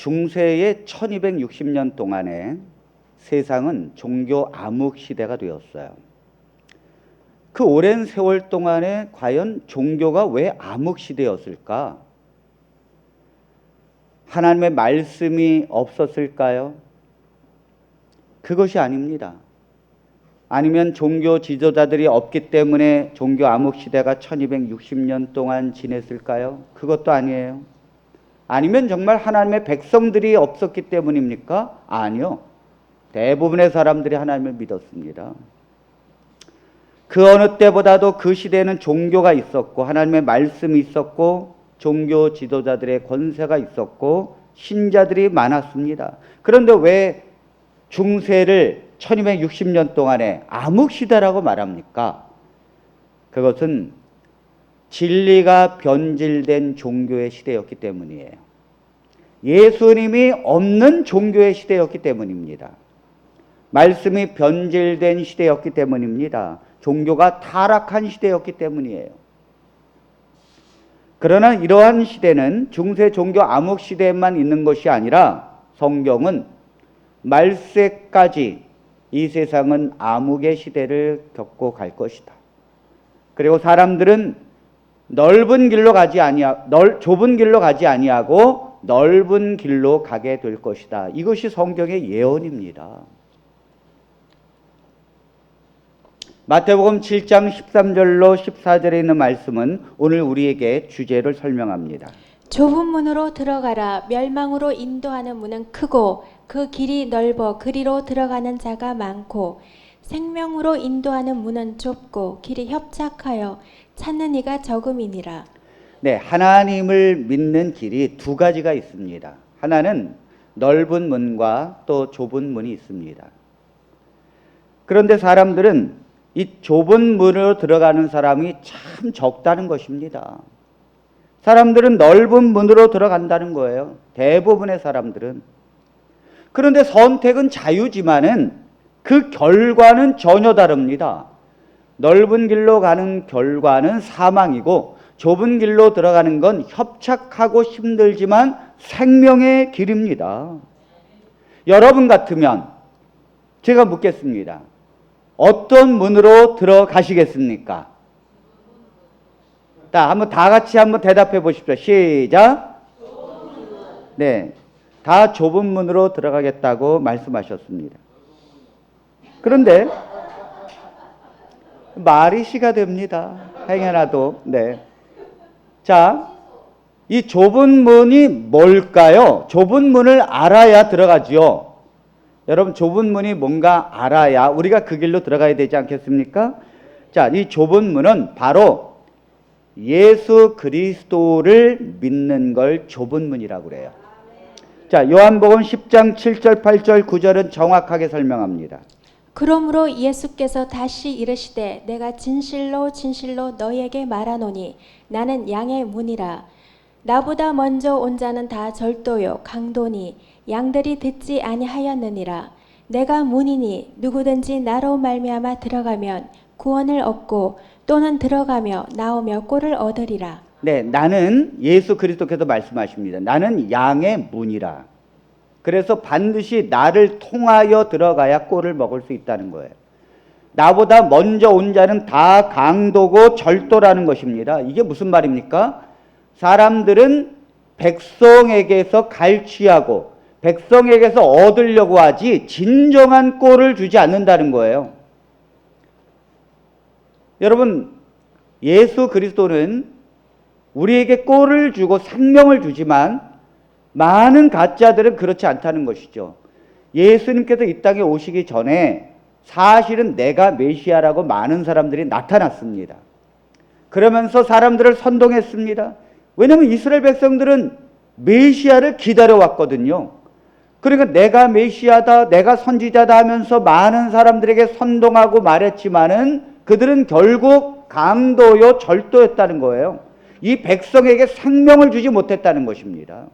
중세의 1260년 동안에 세상은 종교 암흑 시대가 되었어요. 그 오랜 세월 동안에 과연 종교가 왜 암흑 시대였을까? 하나님의 말씀이 없었을까요? 그것이 아닙니다. 아니면 종교 지도자들이 없기 때문에 종교 암흑 시대가 1260년 동안 지냈을까요? 그것도 아니에요. 아니면 정말 하나님의 백성들이 없었기 때문입니까? 아니요. 대부분의 사람들이 하나님을 믿었습니다. 그 어느 때보다도 그 시대에는 종교가 있었고 하나님의 말씀이 있었고 종교 지도자들의 권세가 있었고 신자들이 많았습니다. 그런데 왜 중세를 1260년 동안에 암흑시대라고 말합니까? 그것은 진리가 변질된 종교의 시대였기 때문이에요. 예수님이 없는 종교의 시대였기 때문입니다. 말씀이 변질된 시대였기 때문입니다. 종교가 타락한 시대였기 때문이에요. 그러나 이러한 시대는 중세 종교 암흑 시대에만 있는 것이 아니라 성경은 말세까지 이 세상은 암흑의 시대를 겪고 갈 것이다. 그리고 사람들은 좁은 길로 가지 아니하고 넓은 길로 가게 될 것이다. 이것이 성경의 예언입니다. 마태복음 7장 13절로 14절에 있는 말씀은 오늘 우리에게 주제를 설명합니다. 좁은 문으로 들어가라. 멸망으로 인도하는 문은 크고 그 길이 넓어 그리로 들어가는 자가 많고 생명으로 인도하는 문은 좁고 길이 협착하여 찾는 이가 적음이니라. 네, 하나님을 믿는 길이 두 가지가 있습니다. 하나는 넓은 문과 또 좁은 문이 있습니다. 그런데 사람들은 이 좁은 문으로 들어가는 사람이 참 적다는 것입니다. 사람들은 넓은 문으로 들어간다는 거예요. 대부분의 사람들은. 그런데 선택은 자유지만은 그 결과는 전혀 다릅니다. 넓은 길로 가는 결과는 사망이고 좁은 길로 들어가는 건 협착하고 힘들지만 생명의 길입니다. 여러분 같으면 제가 묻겠습니다. 어떤 문으로 들어가시겠습니까? 자, 한번 다 같이 한번 대답해 보십시오. 시작. 네, 다 좁은 문으로 들어가겠다고 말씀하셨습니다. 그런데 말이 시가 됩니다. 행여라도. 네. 자, 이 좁은 문이 뭘까요? 좁은 문을 알아야 들어가지요. 여러분, 좁은 문이 뭔가 알아야 우리가 그 길로 들어가야 되지 않겠습니까? 자, 이 좁은 문은 바로 예수 그리스도를 믿는 걸 좁은 문이라고 그래요. 자, 요한복음 10장 7절, 8절, 9절은 정확하게 설명합니다. 그러므로 예수께서 다시 이르시되 내가 진실로 진실로 너희에게 말하노니 나는 양의 문이라. 나보다 먼저 온 자는 다 절도요 강도니 양들이 듣지 아니하였느니라. 내가 문이니 누구든지 나로 말미암아 들어가면 구원을 얻고 또는 들어가며 나오며 꼴을 얻으리라. 네, 나는 예수 그리스도께서 말씀하십니다. 나는 양의 문이라. 그래서 반드시 나를 통하여 들어가야 꼴을 먹을 수 있다는 거예요. 나보다 먼저 온 자는 다 강도고 절도라는 것입니다. 이게 무슨 말입니까? 사람들은 백성에게서 갈취하고 백성에게서 얻으려고 하지 진정한 꼴을 주지 않는다는 거예요. 여러분, 예수 그리스도는 우리에게 꼴을 주고 생명을 주지만 많은 가짜들은 그렇지 않다는 것이죠. 예수님께서 이 땅에 오시기 전에 사실은 내가 메시아라고 많은 사람들이 나타났습니다. 그러면서 사람들을 선동했습니다. 왜냐하면 이스라엘 백성들은 메시아를 기다려왔거든요. 그러니까 내가 메시아다, 내가 선지자다 하면서 많은 사람들에게 선동하고 말했지만은 그들은 결국 강도요 절도였다는 거예요. 이 백성에게 생명을 주지 못했다는 것입니다.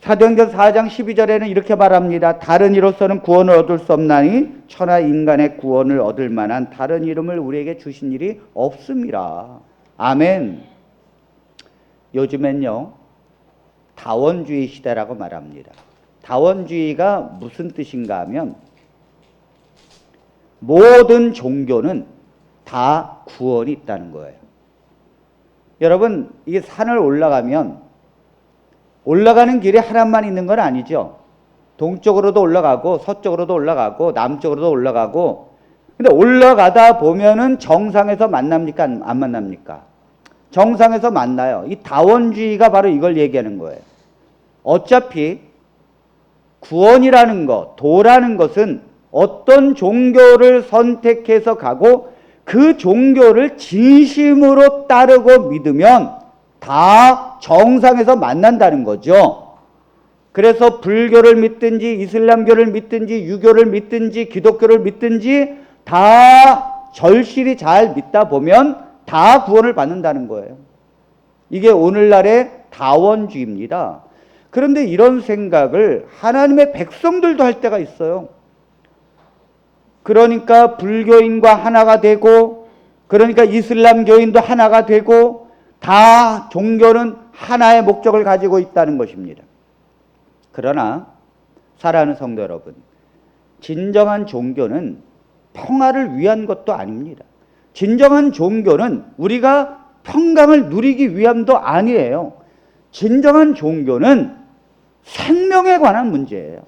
사도행전 4장 12절에는 이렇게 말합니다. 다른 이로서는 구원을 얻을 수 없나니 천하 인간의 구원을 얻을 만한 다른 이름을 우리에게 주신 일이 없습니다. 아멘. 요즘엔요, 다원주의 시대라고 말합니다. 다원주의가 무슨 뜻인가 하면 모든 종교는 다 구원이 있다는 거예요. 여러분, 이게 산을 올라가면 올라가는 길에 하나만 있는 건 아니죠. 동쪽으로도 올라가고 서쪽으로도 올라가고 남쪽으로도 올라가고, 근데 올라가다 보면은 정상에서 만납니까? 안 만납니까? 정상에서 만나요. 이 다원주의가 바로 이걸 얘기하는 거예요. 어차피 구원이라는 것, 도라는 것은 어떤 종교를 선택해서 가고 그 종교를 진심으로 따르고 믿으면 다 정상에서 만난다는 거죠. 그래서 불교를 믿든지 이슬람교를 믿든지 유교를 믿든지 기독교를 믿든지 다 절실히 잘 믿다 보면 다 구원을 받는다는 거예요. 이게 오늘날의 다원주의입니다. 그런데 이런 생각을 하나님의 백성들도 할 때가 있어요. 그러니까 불교인과 하나가 되고, 그러니까 이슬람교인도 하나가 되고, 다 종교는 하나의 목적을 가지고 있다는 것입니다. 그러나 사랑하는 성도 여러분, 진정한 종교는 평화를 위한 것도 아닙니다. 진정한 종교는 우리가 평강을 누리기 위함도 아니에요. 진정한 종교는 생명에 관한 문제예요.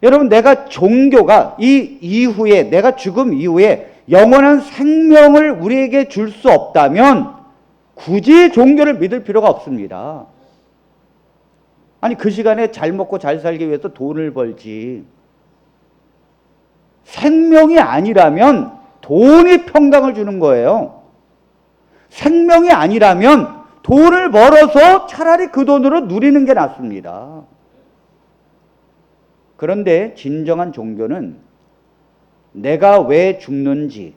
여러분, 내가 종교가 이 이후에, 내가 죽음 이후에 영원한 생명을 우리에게 줄 수 없다면 굳이 종교를 믿을 필요가 없습니다. 아니, 그 시간에 잘 먹고 잘 살기 위해서 돈을 벌지. 생명이 아니라면 돈이 평강을 주는 거예요. 생명이 아니라면 돈을 벌어서 차라리 그 돈으로 누리는 게 낫습니다. 그런데 진정한 종교는 내가 왜 죽는지,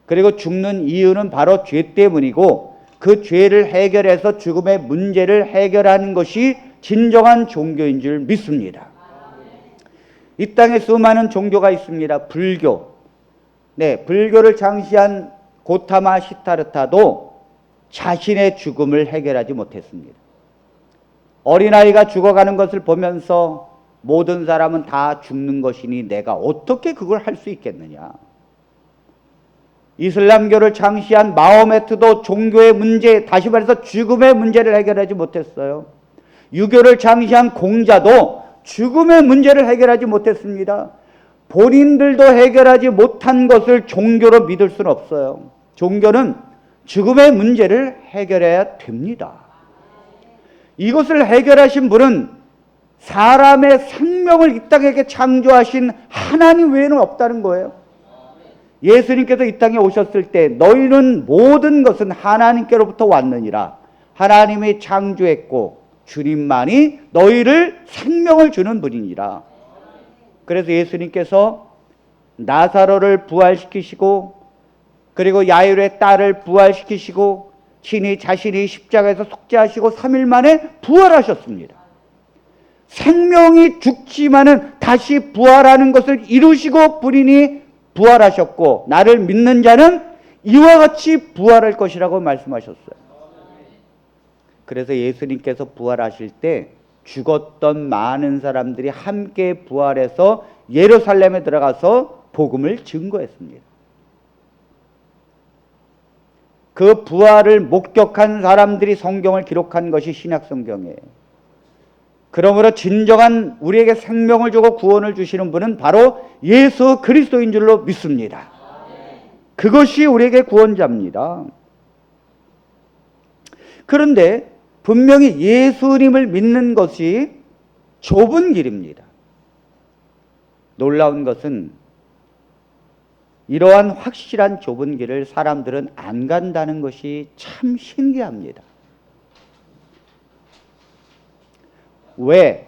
그리고 죽는 이유는 바로 죄 때문이고 그 죄를 해결해서 죽음의 문제를 해결하는 것이 진정한 종교인 줄 믿습니다. 이 땅에 수많은 종교가 있습니다. 불교. 네, 불교를 창시한 고타마 시타르타도 자신의 죽음을 해결하지 못했습니다. 어린아이가 죽어가는 것을 보면서 모든 사람은 다 죽는 것이니 내가 어떻게 그걸 할 수 있겠느냐. 이슬람교를 창시한 마호메트도 종교의 문제, 다시 말해서 죽음의 문제를 해결하지 못했어요. 유교를 창시한 공자도 죽음의 문제를 해결하지 못했습니다. 본인들도 해결하지 못한 것을 종교로 믿을 수는 없어요. 종교는 죽음의 문제를 해결해야 됩니다. 이것을 해결하신 분은 사람의 생명을 이 땅에게 창조하신 하나님 외에는 없다는 거예요. 예수님께서 이 땅에 오셨을 때 너희는 모든 것은 하나님께로부터 왔느니라. 하나님이 창조했고 주님만이 너희를 생명을 주는 분이니라. 그래서 예수님께서 나사로를 부활시키시고 그리고 야일의 딸을 부활시키시고 친히 자신이 십자가에서 속죄하시고 3일 만에 부활하셨습니다. 생명이 죽지만은 다시 부활하는 것을 이루시고 본인이 부활하셨고 나를 믿는 자는 이와 같이 부활할 것이라고 말씀하셨어요. 그래서 예수님께서 부활하실 때 죽었던 많은 사람들이 함께 부활해서 예루살렘에 들어가서 복음을 증거했습니다. 그 부활을 목격한 사람들이 성경을 기록한 것이 신약성경이에요. 그러므로 진정한 우리에게 생명을 주고 구원을 주시는 분은 바로 예수 그리스도인 줄로 믿습니다. 그것이 우리에게 구원자입니다. 그런데 분명히 예수님을 믿는 것이 좁은 길입니다. 놀라운 것은 이러한 확실한 좁은 길을 사람들은 안 간다는 것이 참 신기합니다. 왜?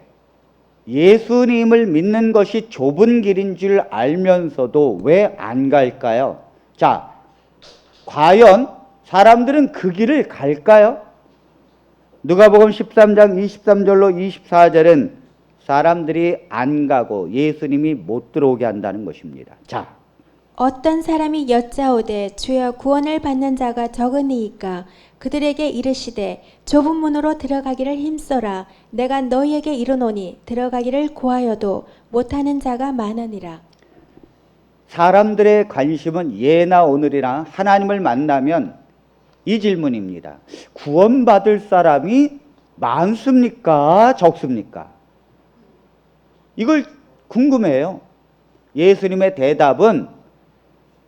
예수님을 믿는 것이 좁은 길인 줄 알면서도 왜 안 갈까요? 자, 과연 사람들은 그 길을 갈까요? 누가복음 13장 23절로 24절은 사람들이 안 가고 예수님이 못 들어오게 한다는 것입니다. 자, 어떤 사람이 여짜오되 주여 구원을 받는 자가 적으니이까 그들에게 이르시되 좁은 문으로 들어가기를 힘써라. 내가 너희에게 이르노니 들어가기를 구하여도 못하는 자가 많으니라. 사람들의 관심은 예나 오늘이나 하나님을 만나면 이 질문입니다. 구원받을 사람이 많습니까? 적습니까? 이걸 궁금해요. 예수님의 대답은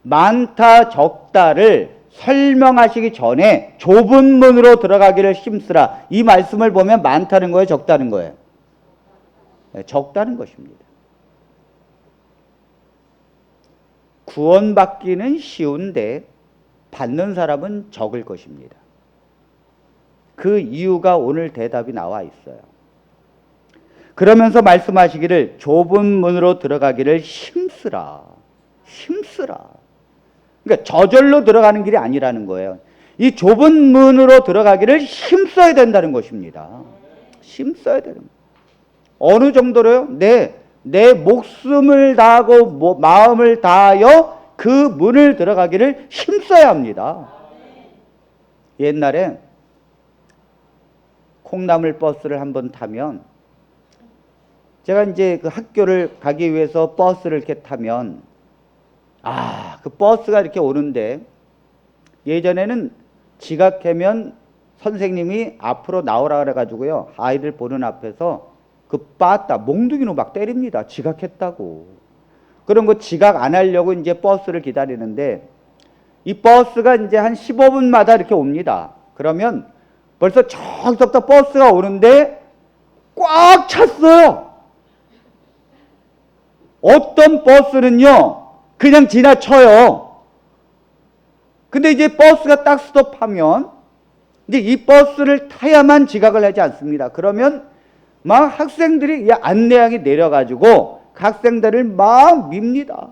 많다 적다를 설명하시기 전에 좁은 문으로 들어가기를 힘쓰라. 이 말씀을 보면 많다는 거예요? 적다는 거예요? 네, 적다는 것입니다. 구원받기는 쉬운데 받는 사람은 적을 것입니다. 그 이유가 오늘 대답이 나와 있어요. 그러면서 말씀하시기를 좁은 문으로 들어가기를 힘쓰라. 힘쓰라. 그러니까 저절로 들어가는 길이 아니라는 거예요. 이 좁은 문으로 들어가기를 힘써야 된다는 것입니다. 힘써야 되는 거예요. 어느 정도로요? 내 목숨을 다하고 마음을 다하여 그 문을 들어가기를 힘써야 합니다. 옛날에 콩나물 버스를 한번 타면 제가 이제 그 학교를 가기 위해서 버스를 이렇게 타면 그 버스가 이렇게 오는데 예전에는 지각하면 선생님이 앞으로 나오라 그래가지고요 아이들 보는 앞에서 그 빠따 몽둥이로 막 때립니다. 지각했다고. 그런 거 지각 안 하려고 이제 버스를 기다리는데 이 버스가 이제 한 15분마다 이렇게 옵니다. 그러면 벌써 저기서부터 버스가 오는데 꽉 찼어요. 어떤 버스는요 그냥 지나쳐요. 근데 이제 버스가 딱 스톱하면 이제 이 버스를 타야만 지각을 하지 않습니다. 그러면 막 학생들이 안내양이 내려가지고 학생들을 막 밉니다.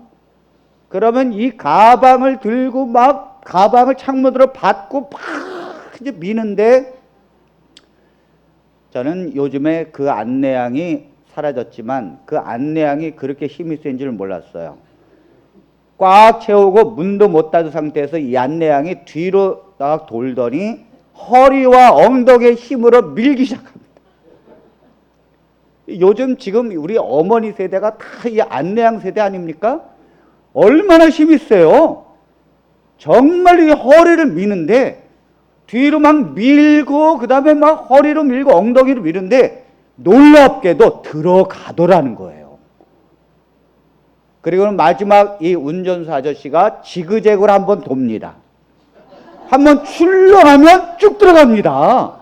그러면 이 가방을 들고 막 가방을 창문으로 받고 막 이제 미는데 저는 요즘에 그 안내양이 사라졌지만 그 안내양이 그렇게 힘이 센 줄 몰랐어요. 꽉 채우고 문도 못 닫은 상태에서 이 안내양이 뒤로 딱 돌더니 허리와 엉덩이의 힘으로 밀기 시작합니다. 요즘 지금 우리 어머니 세대가 다 이 안내양 세대 아닙니까? 얼마나 힘이 세요. 정말 이 허리를 미는데 뒤로 막 밀고 그 다음에 막 허리로 밀고 엉덩이로 미는데 놀랍게도 들어가더라는 거예요. 그리고는 마지막 이 운전사 아저씨가 지그재그로 한번 돕니다. 한번 출렁하면 쭉 들어갑니다.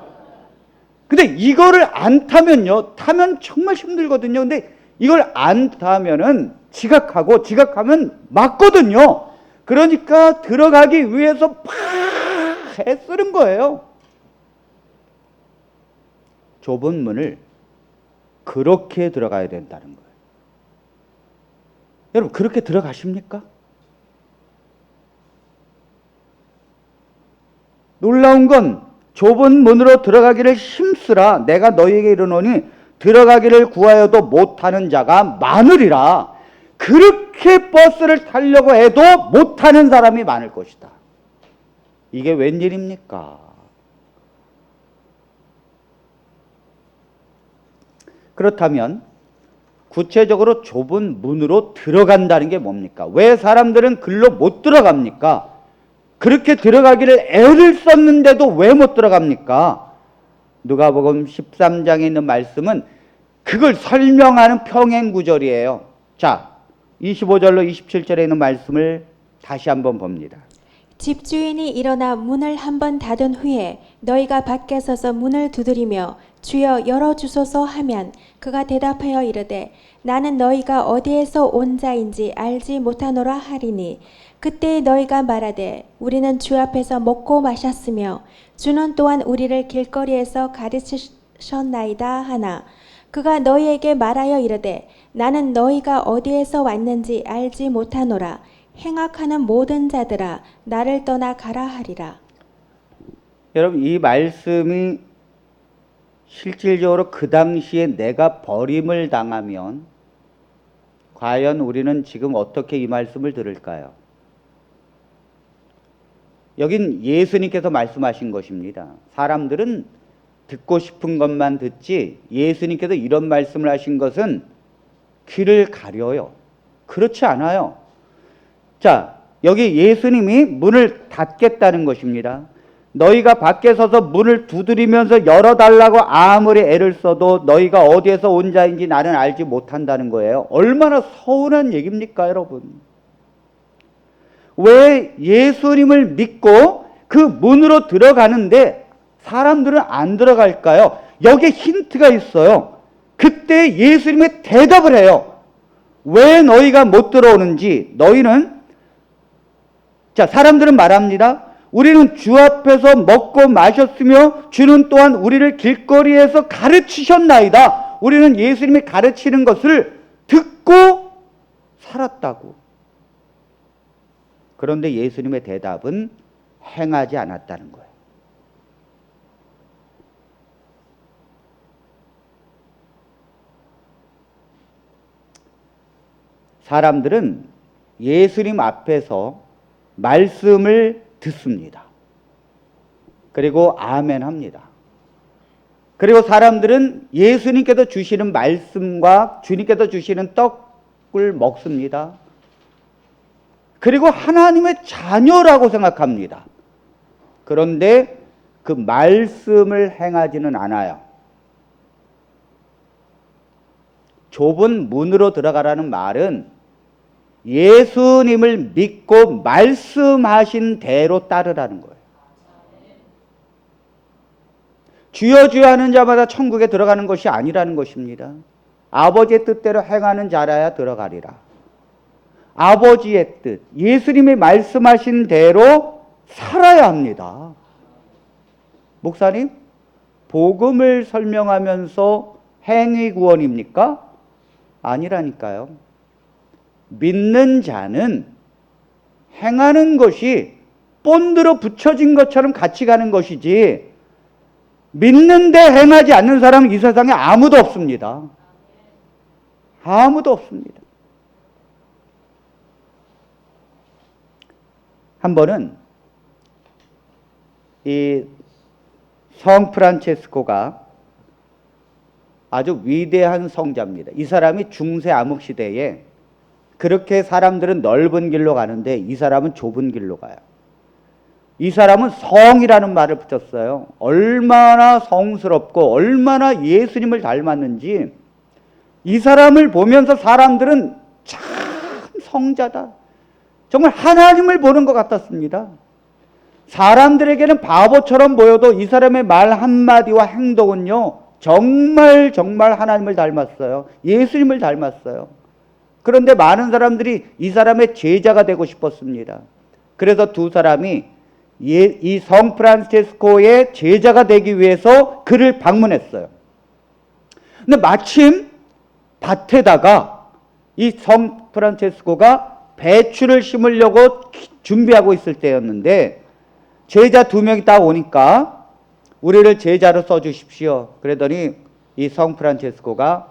근데 이거를 안 타면요, 타면 정말 힘들거든요. 근데 이걸 안 타면은 지각하면 맞거든요. 그러니까 들어가기 위해서 팍 애쓰는 거예요. 좁은 문을 그렇게 들어가야 된다는 거예요. 여러분, 그렇게 들어가십니까? 놀라운 건 좁은 문으로 들어가기를 힘쓰라. 내가 너희에게 이르노니 들어가기를 구하여도 못하는 자가 많으리라. 그렇게 버스를 타려고 해도 못하는 사람이 많을 것이다. 이게 웬일입니까? 그렇다면 구체적으로 좁은 문으로 들어간다는 게 뭡니까? 왜 사람들은 글로 못 들어갑니까? 그렇게 들어가기를 애를 썼는데도 왜 못 들어갑니까? 누가복음 13장에 있는 말씀은 그걸 설명하는 평행구절이에요. 자, 25절로 27절에 있는 말씀을 다시 한번 봅니다. 집주인이 일어나 문을 한번 닫은 후에 너희가 밖에 서서 문을 두드리며 주여 열어주소서 하면 그가 대답하여 이르되 나는 너희가 어디에서 온 자인지 알지 못하노라 하리니 그때 너희가 말하되 우리는 주 앞에서 먹고 마셨으며 주는 또한 우리를 길거리에서 가르치셨나이다 하나 그가 너희에게 말하여 이르되 나는 너희가 어디에서 왔는지 알지 못하노라 행악하는 모든 자들아 나를 떠나 가라 하리라. 여러분, 이 말씀이 실질적으로 그 당시에 내가 버림을 당하면 과연 우리는 지금 어떻게 이 말씀을 들을까요? 여긴 예수님께서 말씀하신 것입니다. 사람들은 듣고 싶은 것만 듣지 예수님께서 이런 말씀을 하신 것은 귀를 가려요. 그렇지 않아요. 자, 여기 예수님이 문을 닫겠다는 것입니다. 너희가 밖에 서서 문을 두드리면서 열어달라고 아무리 애를 써도 너희가 어디에서 온 자인지 나는 알지 못한다는 거예요. 얼마나 서운한 얘기입니까, 여러분? 왜 예수님을 믿고 그 문으로 들어가는데 사람들은 안 들어갈까요? 여기에 힌트가 있어요. 그때 예수님의 대답을 해요. 왜 너희가 못 들어오는지. 너희는, 자, 사람들은 말합니다. 우리는 주 앞에서 먹고 마셨으며 주는 또한 우리를 길거리에서 가르치셨나이다. 우리는 예수님이 가르치는 것을 듣고 살았다고. 그런데 예수님의 대답은 행하지 않았다는 거예요. 사람들은 예수님 앞에서 말씀을 듣습니다. 그리고 아멘 합니다. 그리고 사람들은 예수님께서 주시는 말씀과 주님께서 주시는 떡을 먹습니다. 그리고 하나님의 자녀라고 생각합니다. 그런데 그 말씀을 행하지는 않아요. 좁은 문으로 들어가라는 말은 예수님을 믿고 말씀하신 대로 따르라는 거예요. 주여 주여 하는 자마다 천국에 들어가는 것이 아니라는 것입니다. 아버지의 뜻대로 행하는 자라야 들어가리라. 아버지의 뜻, 예수님이 말씀하신 대로 살아야 합니다. 목사님, 복음을 설명하면서 행위 구원입니까? 아니라니까요. 믿는 자는 행하는 것이 본드로 붙여진 것처럼 같이 가는 것이지 믿는데 행하지 않는 사람은 이 세상에 아무도 없습니다. 아무도 없습니다. 한 번은 이 성 프란체스코가 아주 위대한 성자입니다. 이 사람이 중세 암흑 시대에 그렇게 사람들은 넓은 길로 가는데 이 사람은 좁은 길로 가요. 이 사람은 성이라는 말을 붙였어요. 얼마나 성스럽고 얼마나 예수님을 닮았는지 이 사람을 보면서 사람들은 참 성자다. 정말 하나님을 보는 것 같았습니다. 사람들에게는 바보처럼 보여도 이 사람의 말 한마디와 행동은요, 정말 하나님을 닮았어요. 예수님을 닮았어요. 그런데 많은 사람들이 이 사람의 제자가 되고 싶었습니다. 그래서 두 사람이 이 성 프란체스코의 제자가 되기 위해서 그를 방문했어요. 근데 마침 밭에다가 이 성 프란체스코가 배추를 심으려고 준비하고 있을 때였는데 제자 두 명이 딱 오니까 우리를 제자로 써주십시오. 그러더니 이 성 프란체스코가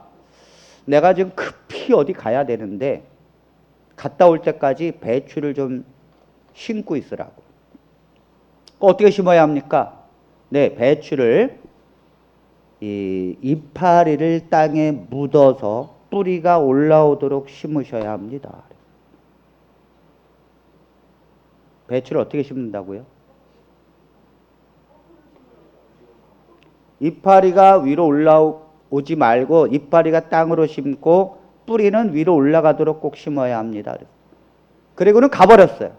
내가 지금 급히 어디 가야 되는데 갔다 올 때까지 배추를 좀 심고 있으라고. 어떻게 심어야 합니까? 네, 배추를 이 이파리를 땅에 묻어서 뿌리가 올라오도록 심으셔야 합니다. 배추를 어떻게 심는다고요? 이파리가 위로 올라오지 말고 이파리가 땅으로 심고 뿌리는 위로 올라가도록 꼭 심어야 합니다. 그리고는 가버렸어요.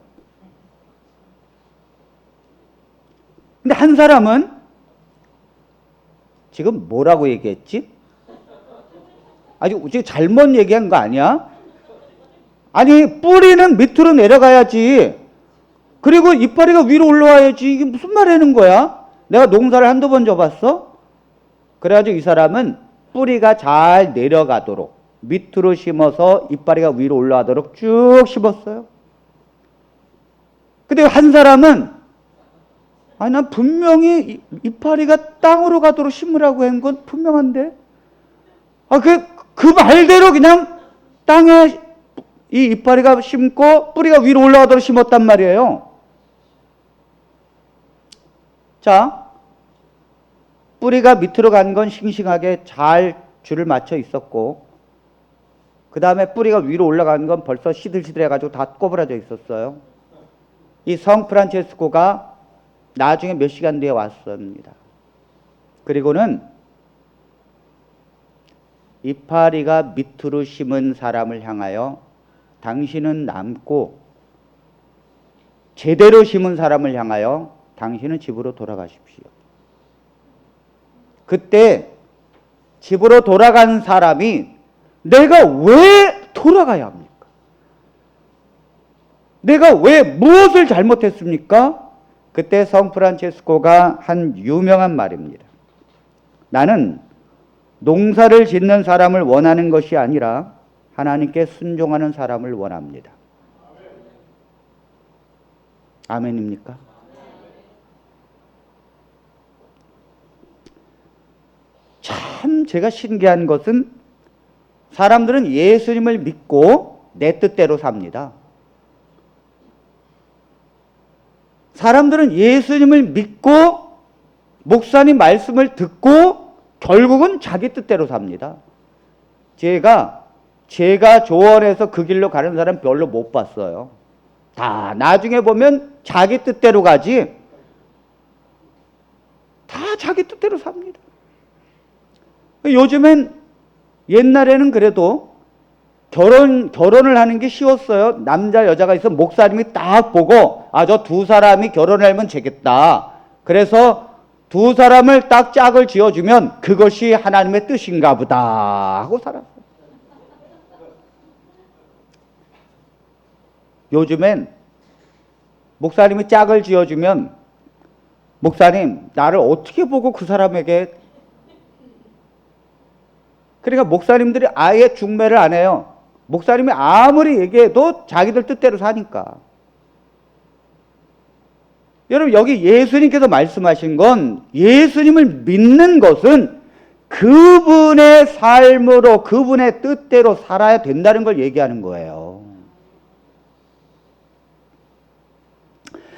근데 한 사람은 지금 뭐라고 얘기했지? 아주 지금 잘못 얘기한 거 아니야? 아니, 뿌리는 밑으로 내려가야지. 그리고 이파리가 위로 올라와야지. 이게 무슨 말 하는 거야? 내가 농사를 한두 번 져봤어? 그래가지고 이 사람은 뿌리가 잘 내려가도록 밑으로 심어서 이파리가 위로 올라가도록 쭉 심었어요. 근데 한 사람은 아니, 난 분명히 이파리가 땅으로 가도록 심으라고 한 건 분명한데 그 말대로 그냥 땅에 이 이파리가 심고 뿌리가 위로 올라가도록 심었단 말이에요. 자, 뿌리가 밑으로 간 건 싱싱하게 잘 줄을 맞춰 있었고, 그 다음에 뿌리가 위로 올라간 건 벌써 시들시들해가지고 다 꼬부라져 있었어요. 이 성 프란체스코가 나중에 몇 시간 뒤에 왔습니다. 그리고는 이파리가 밑으로 심은 사람을 향하여 당신은 남고, 제대로 심은 사람을 향하여 당신은 집으로 돌아가십시오. 그때 집으로 돌아간 사람이 내가 왜 돌아가야 합니까? 내가 왜 무엇을 잘못했습니까? 그때 성 프란체스코가 한 유명한 말입니다. 나는 농사를 짓는 사람을 원하는 것이 아니라 하나님께 순종하는 사람을 원합니다. 아멘입니까? 참 제가 신기한 것은 사람들은 예수님을 믿고 내 뜻대로 삽니다. 사람들은 예수님을 믿고 목사님 말씀을 듣고 결국은 자기 뜻대로 삽니다. 제가 조언해서 그 길로 가는 사람 별로 못 봤어요. 다 나중에 보면 자기 뜻대로 가지, 다 자기 뜻대로 삽니다. 요즘엔, 옛날에는 그래도 결혼을 하는 게 쉬웠어요. 남자 여자가 있어 목사님이 딱 보고 저 두 사람이 결혼하면 되겠다. 그래서 두 사람을 딱 짝을 지어주면 그것이 하나님의 뜻인가 보다 하고 살았어요. 요즘엔 목사님이 짝을 지어주면 목사님 나를 어떻게 보고 그 사람에게, 그러니까 목사님들이 아예 중매를 안 해요. 목사님이 아무리 얘기해도 자기들 뜻대로 사니까. 여러분 여기 예수님께서 말씀하신 건 예수님을 믿는 것은 그분의 삶으로 그분의 뜻대로 살아야 된다는 걸 얘기하는 거예요.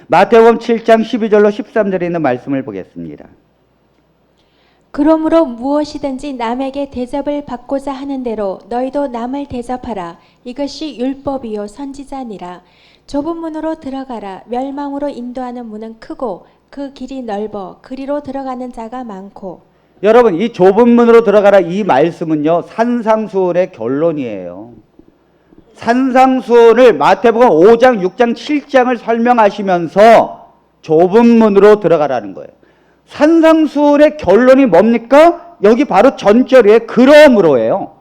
마태복음 7장 12절로 13절에 있는 말씀을 보겠습니다. 그러므로 무엇이든지 남에게 대접을 받고자 하는 대로 너희도 남을 대접하라. 이것이 율법이요 선지자니라. 좁은 문으로 들어가라. 멸망으로 인도하는 문은 크고 그 길이 넓어 그리로 들어가는 자가 많고. 여러분 이 좁은 문으로 들어가라 이 말씀은요 산상수훈의 결론이에요. 산상수훈을 마태복음 5장, 6장, 7장을 설명하시면서 좁은 문으로 들어가라는 거예요. 산상수훈의 결론이 뭡니까? 여기 바로 전절에 그러므로예요.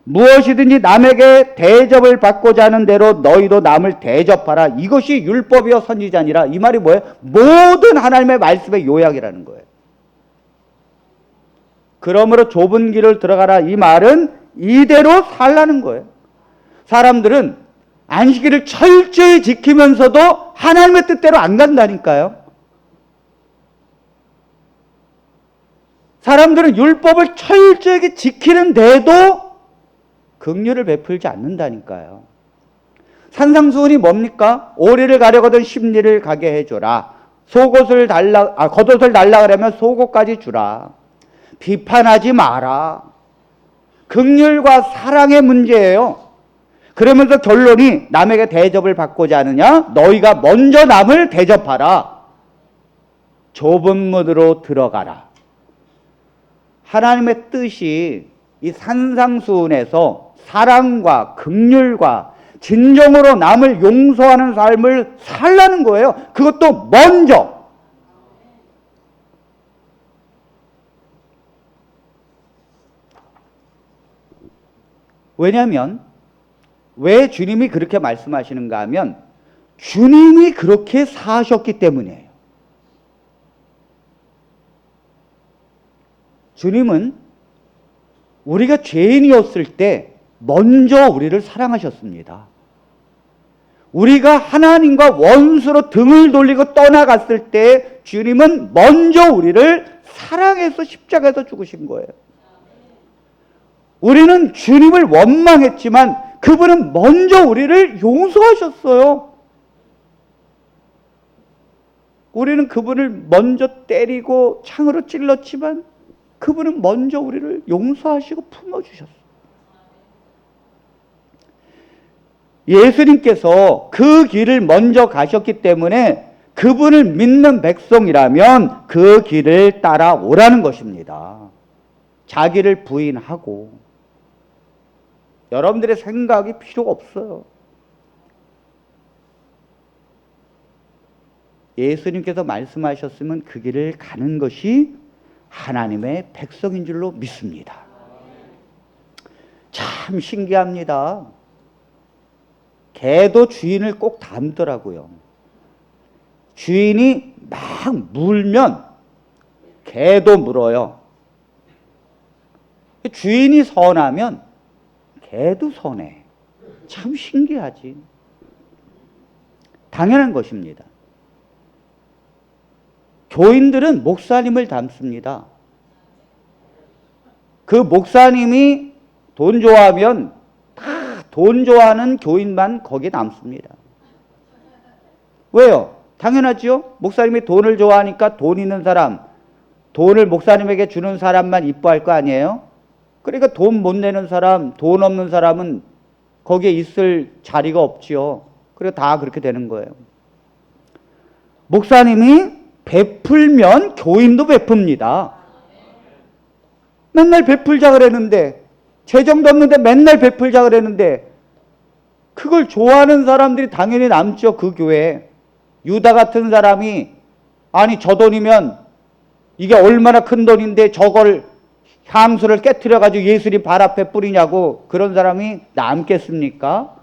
무엇이든지 남에게 대접을 받고자 하는 대로 너희도 남을 대접하라. 이것이 율법이요 선지자니라. 이 말이 뭐예요? 모든 하나님의 말씀의 요약이라는 거예요. 그러므로 좁은 길을 들어가라. 이 말은 이대로 살라는 거예요. 사람들은 안식일을 철저히 지키면서도 하나님의 뜻대로 안 간다니까요. 사람들은 율법을 철저하게 지키는데도 긍휼을 베풀지 않는다니까요. 산상수훈이 뭡니까? 오리를 가려거든 십리를 가게 해줘라. 겉옷을 달라 그러면 속옷까지 주라. 비판하지 마라. 긍휼과 사랑의 문제예요. 그러면서 결론이 남에게 대접을 받고자 하느냐? 너희가 먼저 남을 대접하라. 좁은 문으로 들어가라. 하나님의 뜻이 이 산상수훈에서 사랑과 긍휼과 진정으로 남을 용서하는 삶을 살라는 거예요. 그것도 먼저. 왜냐하면 왜 주님이 그렇게 말씀하시는가 하면 주님이 그렇게 사셨기 때문이에요. 주님은 우리가 죄인이었을 때 먼저 우리를 사랑하셨습니다. 우리가 하나님과 원수로 등을 돌리고 떠나갔을 때 주님은 먼저 우리를 사랑해서 십자가에서 죽으신 거예요. 우리는 주님을 원망했지만 그분은 먼저 우리를 용서하셨어요. 우리는 그분을 먼저 때리고 창으로 찔렀지만 그분은 먼저 우리를 용서하시고 품어주셨어요. 예수님께서 그 길을 먼저 가셨기 때문에 그분을 믿는 백성이라면 그 길을 따라오라는 것입니다. 자기를 부인하고. 여러분들의 생각이 필요가 없어요. 예수님께서 말씀하셨으면 그 길을 가는 것이 하나님의 백성인 줄로 믿습니다. 참 신기합니다. 개도 주인을 꼭 닮더라고요. 주인이 막 물면 개도 물어요. 주인이 선하면 개도 선해. 참 신기하지. 당연한 것입니다. 교인들은 목사님을 닮습니다. 그 목사님이 돈 좋아하면 다 돈 좋아하는 교인만 거기에 남습니다. 왜요? 당연하죠. 목사님이 돈을 좋아하니까 돈 있는 사람, 돈을 목사님에게 주는 사람만 이뻐할 거 아니에요? 그러니까 돈 못 내는 사람, 돈 없는 사람은 거기에 있을 자리가 없지요. 그리고 다 그렇게 되는 거예요. 목사님이 베풀면 교인도 베풉니다. 맨날 베풀자 그랬는데, 재정도 없는데 맨날 베풀자 그랬는데, 그걸 좋아하는 사람들이 당연히 남죠, 그 교회에. 유다 같은 사람이, 아니 저 돈이면 이게 얼마나 큰 돈인데 저걸 향수를 깨트려가지고 예수님 발 앞에 뿌리냐고, 그런 사람이 남겠습니까?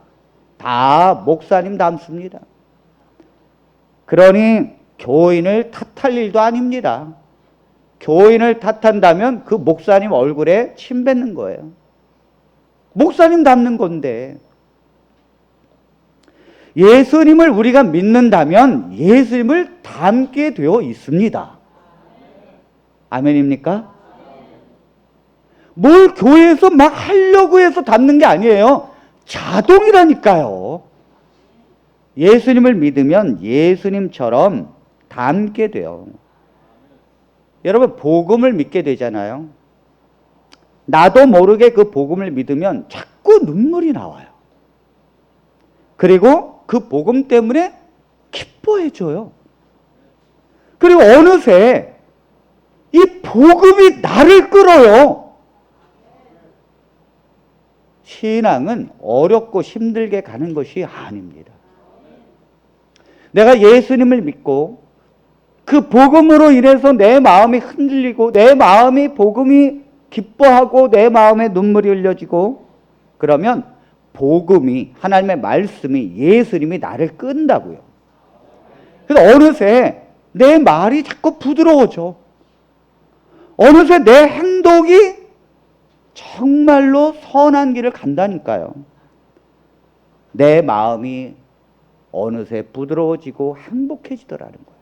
다 목사님 남습니다. 그러니 교인을 탓할 일도 아닙니다. 교인을 탓한다면 그 목사님 얼굴에 침 뱉는 거예요. 목사님 닮는 건데. 예수님을 우리가 믿는다면 예수님을 닮게 되어 있습니다. 아멘입니까? 뭘 교회에서 막 하려고 해서 닮는 게 아니에요. 자동이라니까요. 예수님을 믿으면 예수님처럼 닮게 돼요. 여러분, 복음을 믿게 되잖아요. 나도 모르게 그 복음을 믿으면 자꾸 눈물이 나와요. 그리고 그 복음 때문에 기뻐해줘요. 그리고 어느새 이 복음이 나를 끌어요. 신앙은 어렵고 힘들게 가는 것이 아닙니다. 내가 예수님을 믿고 그 복음으로 인해서 내 마음이 흔들리고 내 마음이 복음이 기뻐하고 내 마음에 눈물이 흘려지고, 그러면 복음이, 하나님의 말씀이, 예수님이 나를 끈다고요. 그래서 어느새 내 말이 자꾸 부드러워져. 어느새 내 행동이 정말로 선한 길을 간다니까요. 내 마음이 어느새 부드러워지고 행복해지더라는 거예요.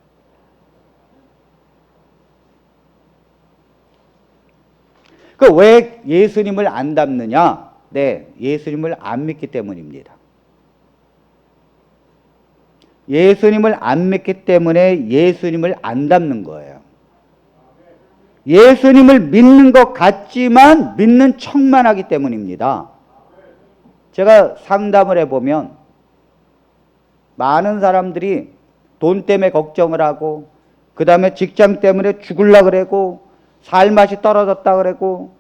그 왜 예수님을 안 닮느냐? 네, 예수님을 안 믿기 때문입니다. 예수님을 안 믿기 때문에 예수님을 안 닮는 거예요. 예수님을 믿는 것 같지만 믿는 척만 하기 때문입니다. 제가 상담을 해보면 많은 사람들이 돈 때문에 걱정을 하고, 그 다음에 직장 때문에 죽으려고 그러고, 살맛이 떨어졌다 그러고,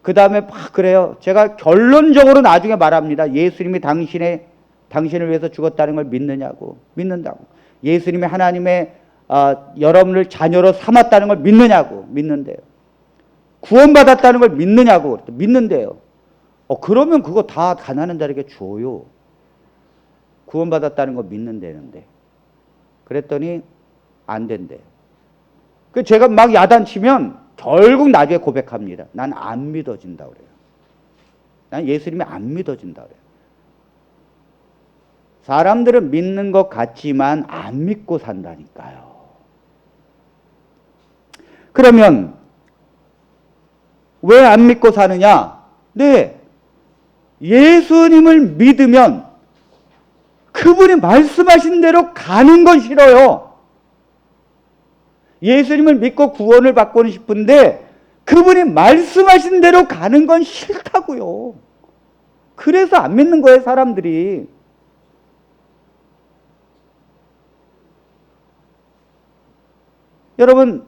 그 다음에 막 그래요. 제가 결론적으로 나중에 말합니다. 예수님이 당신을 위해서 죽었다는 걸 믿느냐고. 믿는다고. 예수님이 하나님의 여러분을 자녀로 삼았다는 걸 믿느냐고. 믿는데요. 구원받았다는 걸 믿느냐고. 믿는데요. 그러면 그거 다 가난한 자에게 줘요. 구원받았다는 거 믿는다는데. 그랬더니 안 된대요. 그 제가 막 야단치면 결국 나중에 고백합니다. 난 안 믿어진다 그래요. 난 예수님이 안 믿어진다 그래요. 사람들은 믿는 것 같지만 안 믿고 산다니까요. 그러면 왜 안 믿고 사느냐? 네, 예수님을 믿으면 그분이 말씀하신 대로 가는 건 싫어요. 예수님을 믿고 구원을 받고는 싶은데 그분이 말씀하신 대로 가는 건 싫다고요. 그래서 안 믿는 거예요, 사람들이. 여러분,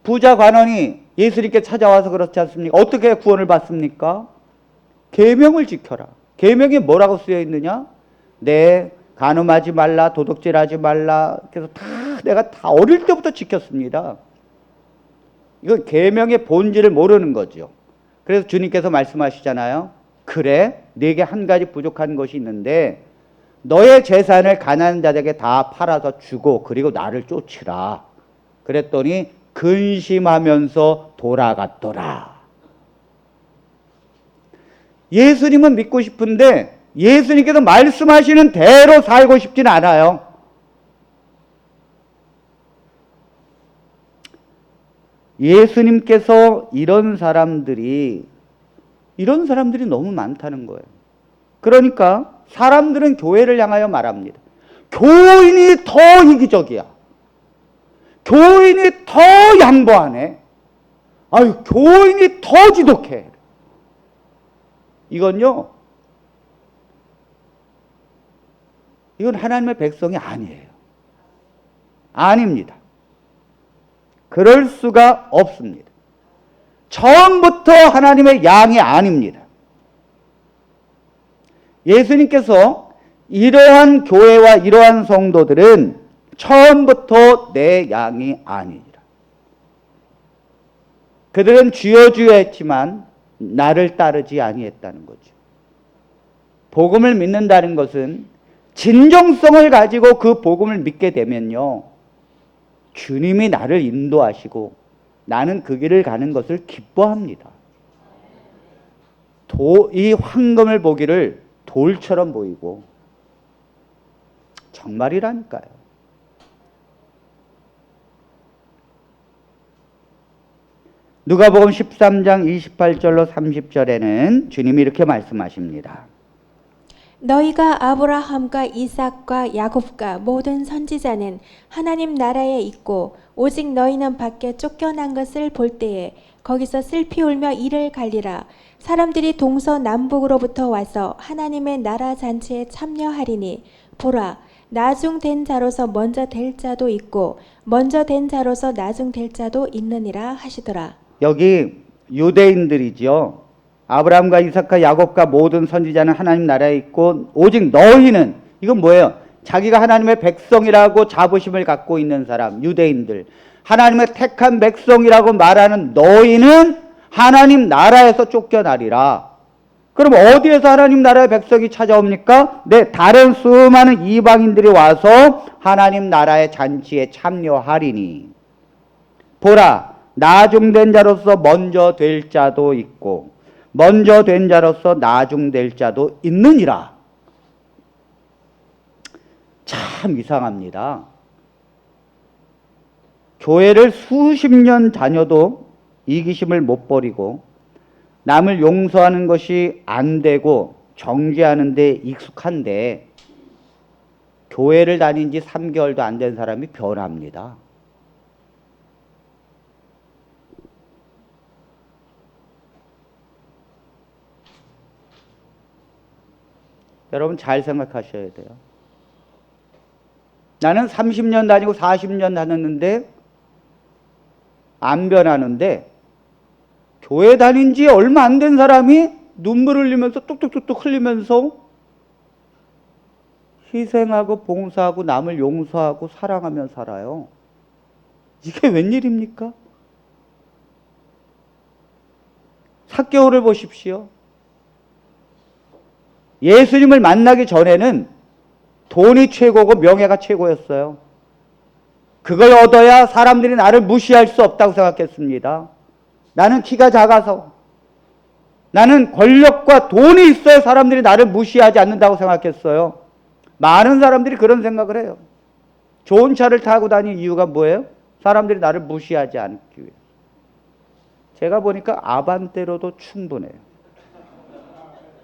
부자 관원이 예수님께 찾아와서 그렇지 않습니까? 어떻게 구원을 받습니까? 계명을 지켜라. 계명이 뭐라고 쓰여 있느냐? 네, 간음하지 말라, 도둑질하지 말라. 그래서 내가 다 어릴 때부터 지켰습니다. 이건 계명의 본질을 모르는 거죠. 그래서 주님께서 말씀하시잖아요. 그래, 네게 한 가지 부족한 것이 있는데 너의 재산을 가난한 자에게 다 팔아서 주고 그리고 나를 쫓으라. 그랬더니 근심하면서 돌아갔더라. 예수님은 믿고 싶은데 예수님께서 말씀하시는 대로 살고 싶지는 않아요. 예수님께서 이런 사람들이 너무 많다는 거예요. 그러니까 사람들은 교회를 향하여 말합니다. 교인이 더 이기적이야. 교인이 더 양보하네. 아유, 교인이 더 지독해. 이건 하나님의 백성이 아니에요. 아닙니다. 그럴 수가 없습니다. 처음부터 하나님의 양이 아닙니다. 예수님께서 이러한 교회와 이러한 성도들은 처음부터 내 양이 아니니라. 그들은 주여 주여 했지만 나를 따르지 아니했다는 거죠. 복음을 믿는다는 것은 진정성을 가지고 그 복음을 믿게 되면요, 주님이 나를 인도하시고 나는 그 길을 가는 것을 기뻐합니다. 이 황금을 보기를 돌처럼 보이고, 정말이라니까요. 누가복음 13장 28절로 30절에는 주님이 이렇게 말씀하십니다. 너희가 아브라함과 이삭과 야곱과 모든 선지자는 하나님 나라에 있고 오직 너희는 밖에 쫓겨난 것을 볼 때에 거기서 슬피 울며 이를 갈리라. 사람들이 동서남북으로부터 와서 하나님의 나라 잔치에 참여하리니 보라, 나중된 자로서 먼저 될 자도 있고 먼저 된 자로서 나중될 자도 있느니라 하시더라. 여기 유대인들이죠. 아브라함과 이삭과 야곱과 모든 선지자는 하나님 나라에 있고 오직 너희는, 이건 뭐예요? 자기가 하나님의 백성이라고 자부심을 갖고 있는 사람, 유대인들. 하나님의 택한 백성이라고 말하는 너희는 하나님 나라에서 쫓겨나리라. 그럼 어디에서 하나님 나라의 백성이 찾아옵니까? 네, 다른 수많은 이방인들이 와서 하나님 나라의 잔치에 참여하리니 보라, 나중된 자로서 먼저 될 자도 있고 먼저 된 자로서 나중될 자도 있느니라. 참 이상합니다. 교회를 수십 년 다녀도 이기심을 못 버리고 남을 용서하는 것이 안 되고 정죄하는 데 익숙한데 교회를 다닌 지 3개월도 안 된 사람이 변합니다. 여러분 잘 생각하셔야 돼요. 나는 30년 다니고 40년 다녔는데 안 변하는데 교회 다닌 지 얼마 안 된 사람이 눈물 흘리면서 뚝뚝뚝뚝 흘리면서 희생하고 봉사하고 남을 용서하고 사랑하며 살아요. 이게 웬일입니까? 삭개오를 보십시오. 예수님을 만나기 전에는 돈이 최고고 명예가 최고였어요. 그걸 얻어야 사람들이 나를 무시할 수 없다고 생각했습니다. 나는 키가 작아서, 나는 권력과 돈이 있어야 사람들이 나를 무시하지 않는다고 생각했어요. 많은 사람들이 그런 생각을 해요. 좋은 차를 타고 다니는 이유가 뭐예요? 사람들이 나를 무시하지 않기 위해. 제가 보니까 아반떼로도 충분해요.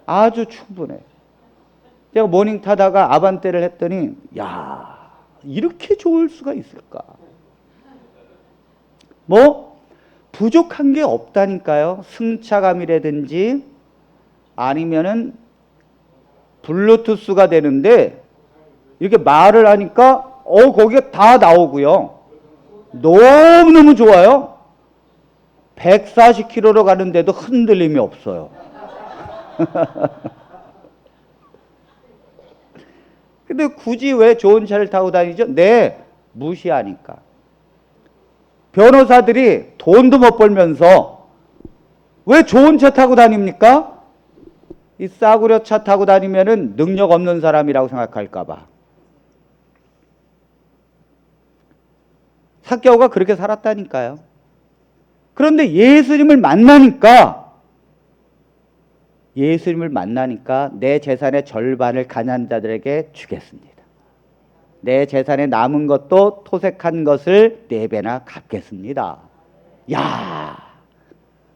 아주 충분해. 제가 모닝 타다가 아반떼를 했더니 야, 이렇게 좋을 수가 있을까? 뭐 부족한 게 없다니까요. 승차감이라든지 아니면은 블루투스가 되는데 이렇게 말을 하니까 거기가 다 나오고요. 너무너무 좋아요. 140km로 가는데도 흔들림이 없어요. 근데 굳이 왜 좋은 차를 타고 다니죠? 네, 무시하니까. 변호사들이 돈도 못 벌면서 왜 좋은 차 타고 다닙니까? 이 싸구려 차 타고 다니면은 능력 없는 사람이라고 생각할까봐. 삭개오가 그렇게 살았다니까요. 그런데 예수님을 만나니까 내 재산의 절반을 가난한 자들에게 주겠습니다. 내 재산에 남은 것도 토색한 것을 4배나 갚겠습니다. 야,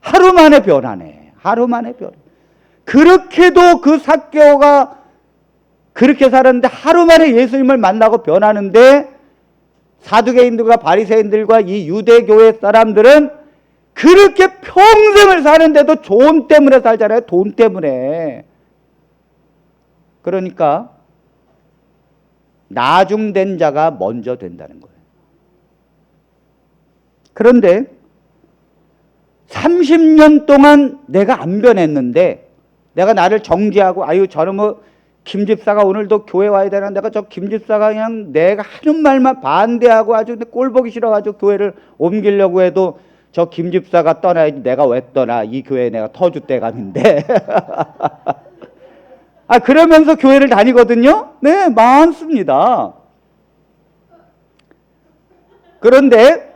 하루 만에 변하네. 하루 만에 변해. 그렇게도 그 삭개오가 그렇게 살았는데 하루 만에 예수님을 만나고 변하는데 사두개인들과 바리새인들과 이 유대교회 사람들은 그렇게 평생을 사는데도 돈 때문에 살잖아요. 돈 때문에. 그러니까 나중된 자가 먼저 된다는 거예요. 그런데 30년 동안 내가 안 변했는데 내가 나를 정지하고 아유 저는 뭐 김집사가 오늘도 교회 와야 되나 내가 저 김집사가 그냥 내가 하는 말만 반대하고 아주 꼴 보기 싫어가지고 교회를 옮기려고 해도 저 김집사가 떠나야지 내가 왜 떠나 이 교회에 내가 터줏대감인데 그러면서 교회를 다니거든요. 네, 많습니다. 그런데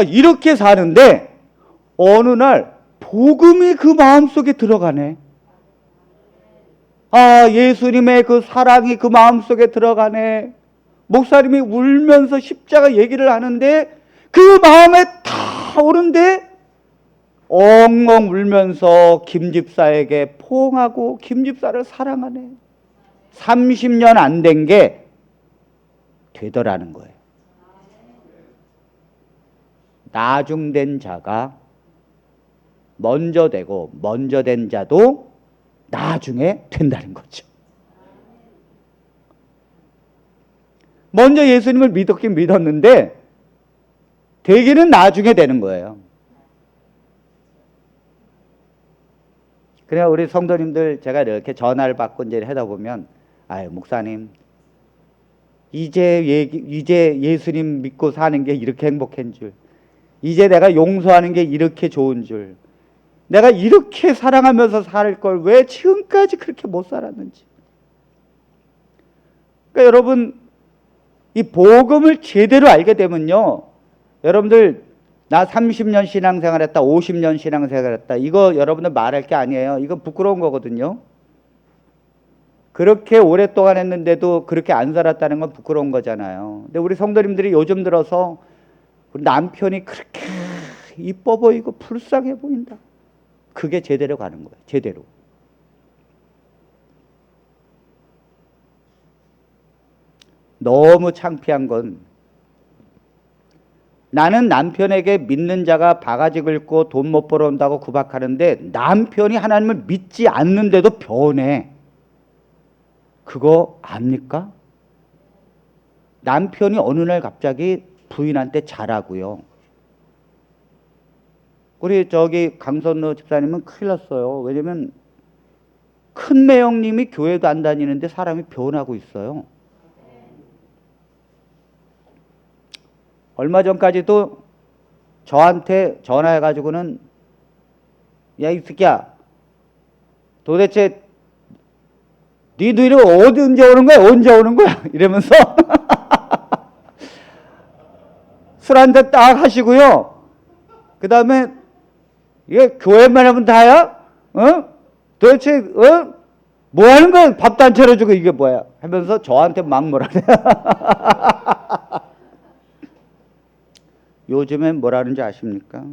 이렇게 사는데 어느 날 복음이 그 마음속에 들어가네. 예수님의 그 사랑이 그 마음속에 들어가네. 목사님이 울면서 십자가 얘기를 하는데 그 마음에 다 오는데 엉엉 울면서 김집사에게 포옹하고 김집사를 사랑하네. 30년 안 된 게 되더라는 거예요. 나중된 자가 먼저 되고 먼저 된 자도 나중에 된다는 거죠. 먼저 예수님을 믿었긴 믿었는데 되기는 나중에 되는 거예요. 그래야 우리 성도님들 제가 이렇게 전화를 받고 이제 하다 보면 아유 목사님 이제 예수님 믿고 사는 게 이렇게 행복한 줄, 이제 내가 용서하는 게 이렇게 좋은 줄, 내가 이렇게 사랑하면서 살 걸 왜 지금까지 그렇게 못 살았는지. 그러니까 여러분 이 복음을 제대로 알게 되면요, 여러분들 나 30년 신앙생활했다, 50년 신앙생활했다 이거 여러분들 말할 게 아니에요. 이건 부끄러운 거거든요. 그렇게 오랫동안 했는데도 그렇게 안 살았다는 건 부끄러운 거잖아요. 근데 우리 성도님들이 요즘 들어서 우리 남편이 그렇게 이뻐 보이고 불쌍해 보인다. 그게 제대로 가는 거예요. 제대로. 너무 창피한 건 나는 남편에게 믿는 자가 바가지 긁고 돈 못 벌어온다고 구박하는데 남편이 하나님을 믿지 않는데도 변해. 그거 압니까? 남편이 어느 날 갑자기 부인한테 잘하고요. 우리 저기 강선우 집사님은 큰일 났어요. 왜냐면 큰 매형님이 교회도 안 다니는데 사람이 변하고 있어요. 얼마 전까지도 저한테 전화해가지고는 야 이 새끼야 도대체 니들이 언제 오는 거야? 언제 오는 거야? 이러면서 술 한잔 딱 하시고요. 그 다음에 이게 교회만 하면 다야? 도대체 뭐 하는 거야? 밥도 안 차려주고 이게 뭐야? 하면서 저한테 막 뭐라네. 요즘엔 뭐라는지 아십니까?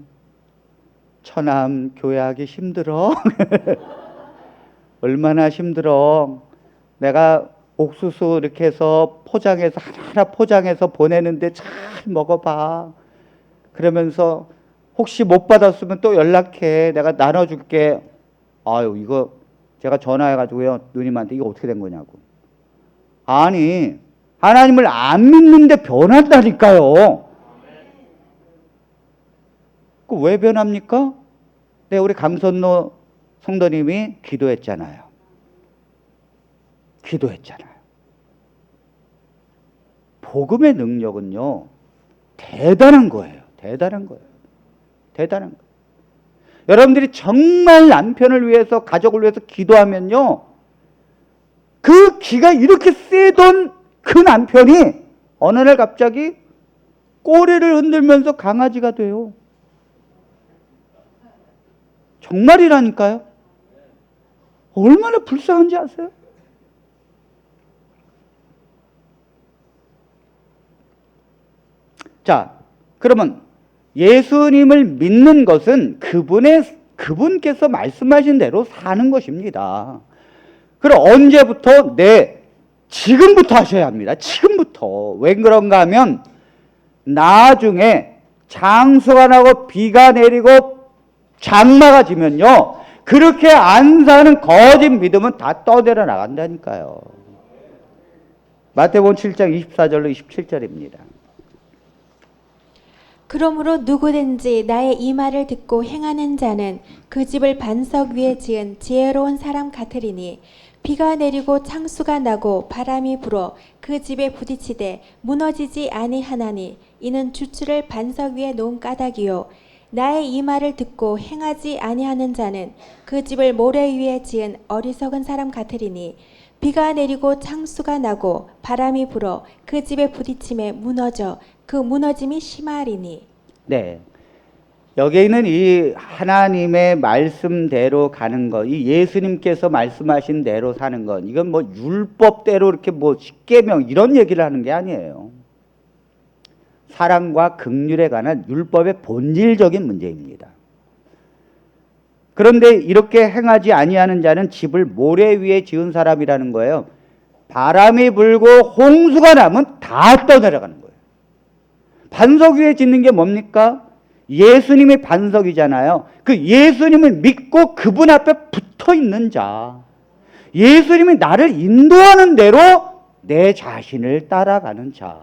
처남 교회하기 힘들어. 얼마나 힘들어. 내가 옥수수 이렇게 해서 포장해서 하나하나 포장해서 보내는데 잘 먹어봐. 그러면서 혹시 못 받았으면 또 연락해. 내가 나눠줄게. 아유, 이거 제가 전화해가지고요. 누님한테 이거 어떻게 된 거냐고. 아니, 하나님을 안 믿는데 변한다니까요. 그 왜 변합니까? 네, 우리 강선노 성도님이 기도했잖아요. 기도했잖아요. 복음의 능력은요, 대단한 거예요. 대단한 거예요. 대단한 거예요. 여러분들이 정말 남편을 위해서, 가족을 위해서 기도하면요, 그 기가 이렇게 세던 그 남편이 어느 날 갑자기 꼬리를 흔들면서 강아지가 돼요. 정말이라니까요. 얼마나 불쌍한지 아세요? 자, 그러면 예수님을 믿는 것은 그분께서 말씀하신 대로 사는 것입니다. 그럼 언제부터? 지금부터 하셔야 합니다. 지금부터. 왜 그런가 하면 나중에 장수가 나고 비가 내리고 장마가 지면요, 그렇게 안 사는 거짓 믿음은 다 떠내려 나간다니까요. 마태복음 7장 24절로 27절입니다. 그러므로 누구든지 나의 이 말을 듣고 행하는 자는 그 집을 반석 위에 지은 지혜로운 사람 같으리니 비가 내리고 창수가 나고 바람이 불어 그 집에 부딪히되 무너지지 아니하나니 이는 주추를 반석 위에 놓은 까닭이요 나의 이 말을 듣고 행하지 아니하는 자는 그 집을 모래 위에 지은 어리석은 사람 같으리니 비가 내리고 창수가 나고 바람이 불어 그 집에 부딪힘에 무너져 그 무너짐이 심하리니. 네. 여기에 있는 이 하나님의 말씀대로 가는 것, 이 예수님께서 말씀하신 대로 사는 것, 이건 뭐 율법대로 이렇게 뭐 십계명 이런 얘기를 하는 게 아니에요. 사랑과 긍휼에 관한 율법의 본질적인 문제입니다. 그런데 이렇게 행하지 아니하는 자는 집을 모래 위에 지은 사람이라는 거예요. 바람이 불고 홍수가 나면 다 떠내려가는 거예요. 반석 위에 짓는 게 뭡니까? 예수님이 반석이잖아요. 그 예수님을 믿고 그분 앞에 붙어 있는 자, 예수님이 나를 인도하는 대로 내 자신을 따라가는 자,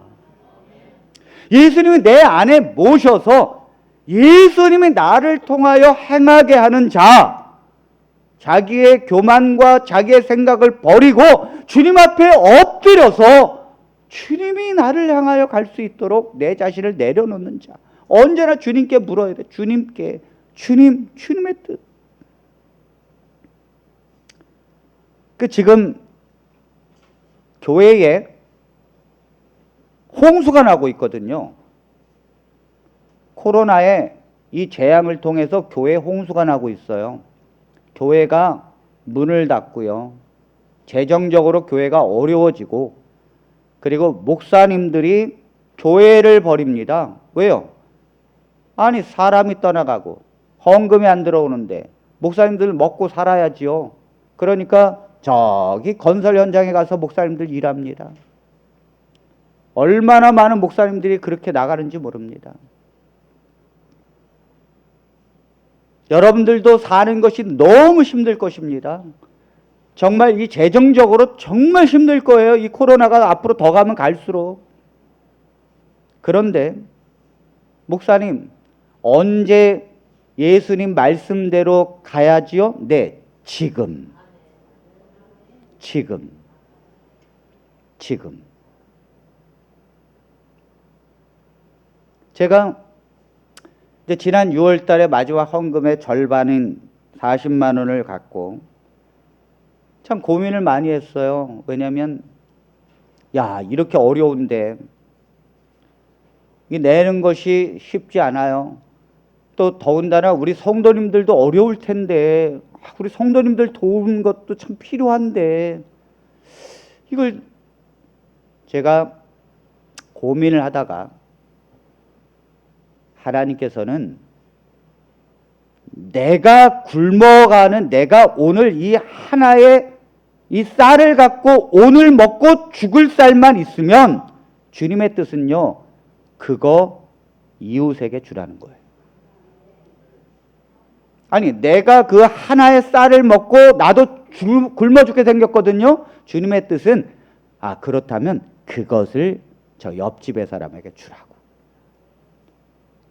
예수님이 내 안에 모셔서 예수님이 나를 통하여 행하게 하는 자, 자기의 교만과 자기의 생각을 버리고 주님 앞에 엎드려서 주님이 나를 향하여 갈 수 있도록 내 자신을 내려놓는 자, 언제나 주님께 물어야 돼. 주님께, 주님의 뜻. 지금 교회에 홍수가 나고 있거든요. 코로나의 이 재앙을 통해서 교회에 홍수가 나고 있어요. 교회가 문을 닫고요. 재정적으로 교회가 어려워지고, 그리고 목사님들이 교회를 버립니다. 왜요? 아니, 사람이 떠나가고 헌금이 안 들어오는데 목사님들 먹고 살아야지요. 그러니까 저기 건설 현장에 가서 목사님들 일합니다. 얼마나 많은 목사님들이 그렇게 나가는지 모릅니다. 여러분들도 사는 것이 너무 힘들 것입니다. 정말 이 재정적으로 정말 힘들 거예요. 이 코로나가 앞으로 더 가면 갈수록. 그런데 목사님, 언제 예수님 말씀대로 가야지요? 네, 지금. 제가 이제 지난 6월 달에 마지막 헌금의 절반인 40만 원을 갖고 참 고민을 많이 했어요. 왜냐하면 이렇게 어려운데 이 내는 것이 쉽지 않아요. 또 더군다나 우리 성도님들도 어려울 텐데, 우리 성도님들 도우는 것도 참 필요한데, 이걸 제가 고민을 하다가 하나님께서는 내가 굶어가는, 내가 오늘 이 하나의 이 쌀을 갖고 오늘 먹고 죽을 쌀만 있으면 주님의 뜻은요, 그거 이웃에게 주라는 거예요. 아니, 내가 그 하나의 쌀을 먹고 나도 굶어 죽게 생겼거든요. 주님의 뜻은 그렇다면 그것을 저 옆집의 사람에게 주라고.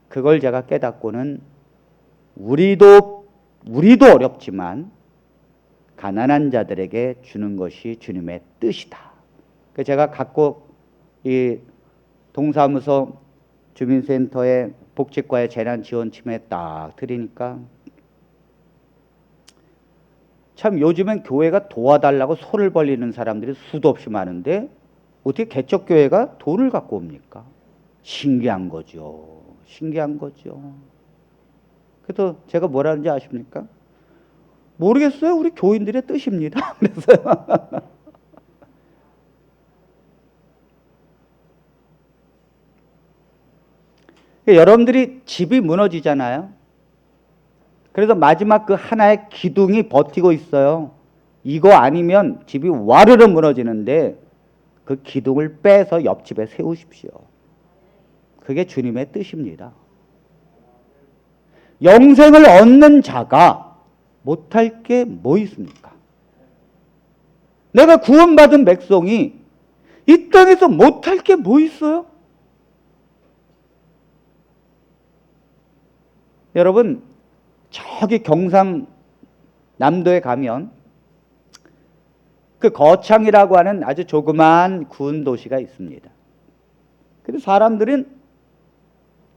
그걸 제가 깨닫고는 우리도 어렵지만 가난한 자들에게 주는 것이 주님의 뜻이다. 제가 갖고 이 동사무소 주민센터에 복지과에 재난지원팀에 딱 드리니까 참 요즘엔 교회가 도와달라고 소를 벌리는 사람들이 수도 없이 많은데 어떻게 개척교회가 돈을 갖고 옵니까? 신기한 거죠. 신기한 거죠. 그래서 제가 뭐라는지 아십니까? 모르겠어요. 우리 교인들의 뜻입니다. 그래서요. 여러분들이 집이 무너지잖아요. 그래서 마지막 그 하나의 기둥이 버티고 있어요. 이거 아니면 집이 와르르 무너지는데 그 기둥을 빼서 옆집에 세우십시오. 그게 주님의 뜻입니다. 영생을 얻는 자가 못할 게 뭐 있습니까? 내가 구원받은 백성이 이 땅에서 못할 게 뭐 있어요? 여러분, 저기 경상남도에 가면 그 거창이라고 하는 아주 조그만 군 도시가 있습니다. 그래서 사람들은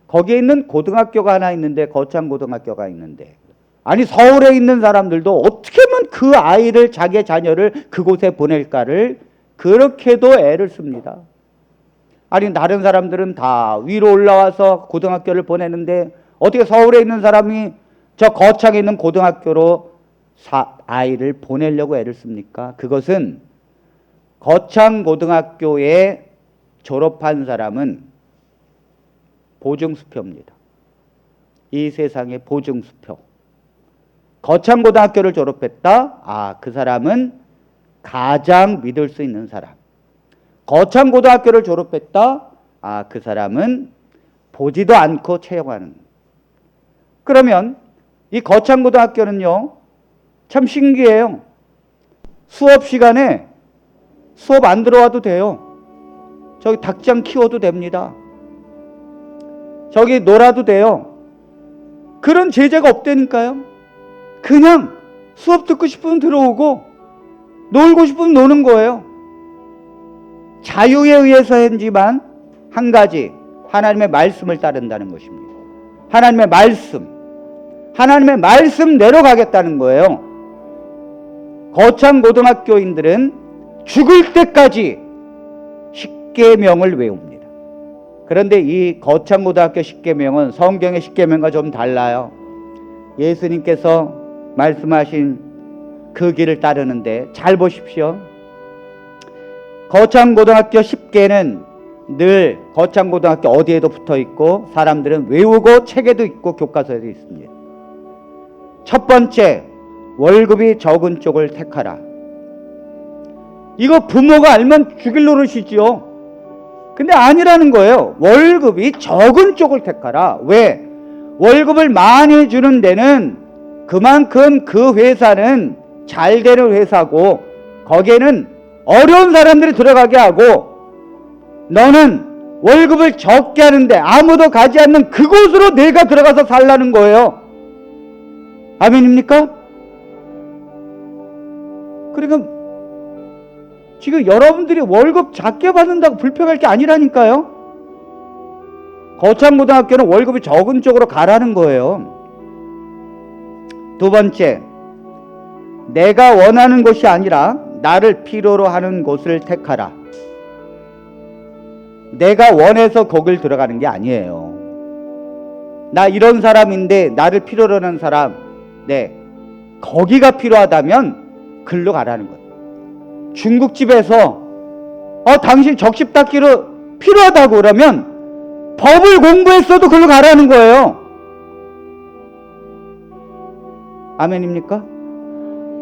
거기에 있는 고등학교가 하나 있는데, 거창고등학교가 있는데, 아니 서울에 있는 사람들도 어떻게 하면 그 아이를, 자기의 자녀를 그곳에 보낼까를 그렇게도 애를 씁니다. 아니 다른 사람들은 다 위로 올라와서 고등학교를 보내는데 어떻게 서울에 있는 사람이 저 거창에 있는 고등학교로 아이를 보내려고 애를 씁니까? 그것은 거창고등학교에 졸업한 사람은 보증수표입니다. 이 세상의 보증수표. 거창고등학교를 졸업했다? 그 사람은 가장 믿을 수 있는 사람. 거창고등학교를 졸업했다? 그 사람은 보지도 않고 채용하는. 그러면 이 거창고등학교는요, 참 신기해요. 수업 시간에 수업 안 들어와도 돼요. 저기 닭장 키워도 됩니다. 저기 놀아도 돼요. 그런 제재가 없다니까요. 그냥 수업 듣고 싶으면 들어오고 놀고 싶으면 노는 거예요. 자유에 의해서 했지만 한 가지, 하나님의 말씀을 따른다는 것입니다. 하나님의 말씀 내려가겠다는 거예요. 거창고등학교인들은 죽을 때까지 십계명을 외웁니다. 그런데 이 거창고등학교 십계명은 성경의 십계명과 좀 달라요. 예수님께서 말씀하신 그 길을 따르는데 잘 보십시오. 거창고등학교 10개는 늘 거창고등학교 어디에도 붙어 있고 사람들은 외우고 책에도 있고 교과서에도 있습니다. 첫 번째, 월급이 적은 쪽을 택하라. 이거 부모가 알면 죽일 노릇이지요. 근데 아니라는 거예요. 월급이 적은 쪽을 택하라. 왜? 월급을 많이 주는 데는 그만큼 그 회사는 잘 되는 회사고 거기에는 어려운 사람들이 들어가게 하고 너는 월급을 적게 하는데 아무도 가지 않는 그곳으로 내가 들어가서 살라는 거예요. 아멘입니까? 그러니까 지금 여러분들이 월급 작게 받는다고 불평할 게 아니라니까요. 거창고등학교는 월급이 적은 쪽으로 가라는 거예요. 두 번째, 내가 원하는 것이 아니라 나를 필요로 하는 곳을 택하라. 내가 원해서 거길 들어가는 게 아니에요. 나 이런 사람인데 나를 필요로 하는 사람, 거기가 필요하다면 글로 가라는 거예요. 중국집에서 당신 적십 닦기로 필요하다고 그러면 법을 공부했어도 글로 가라는 거예요. 아멘입니까?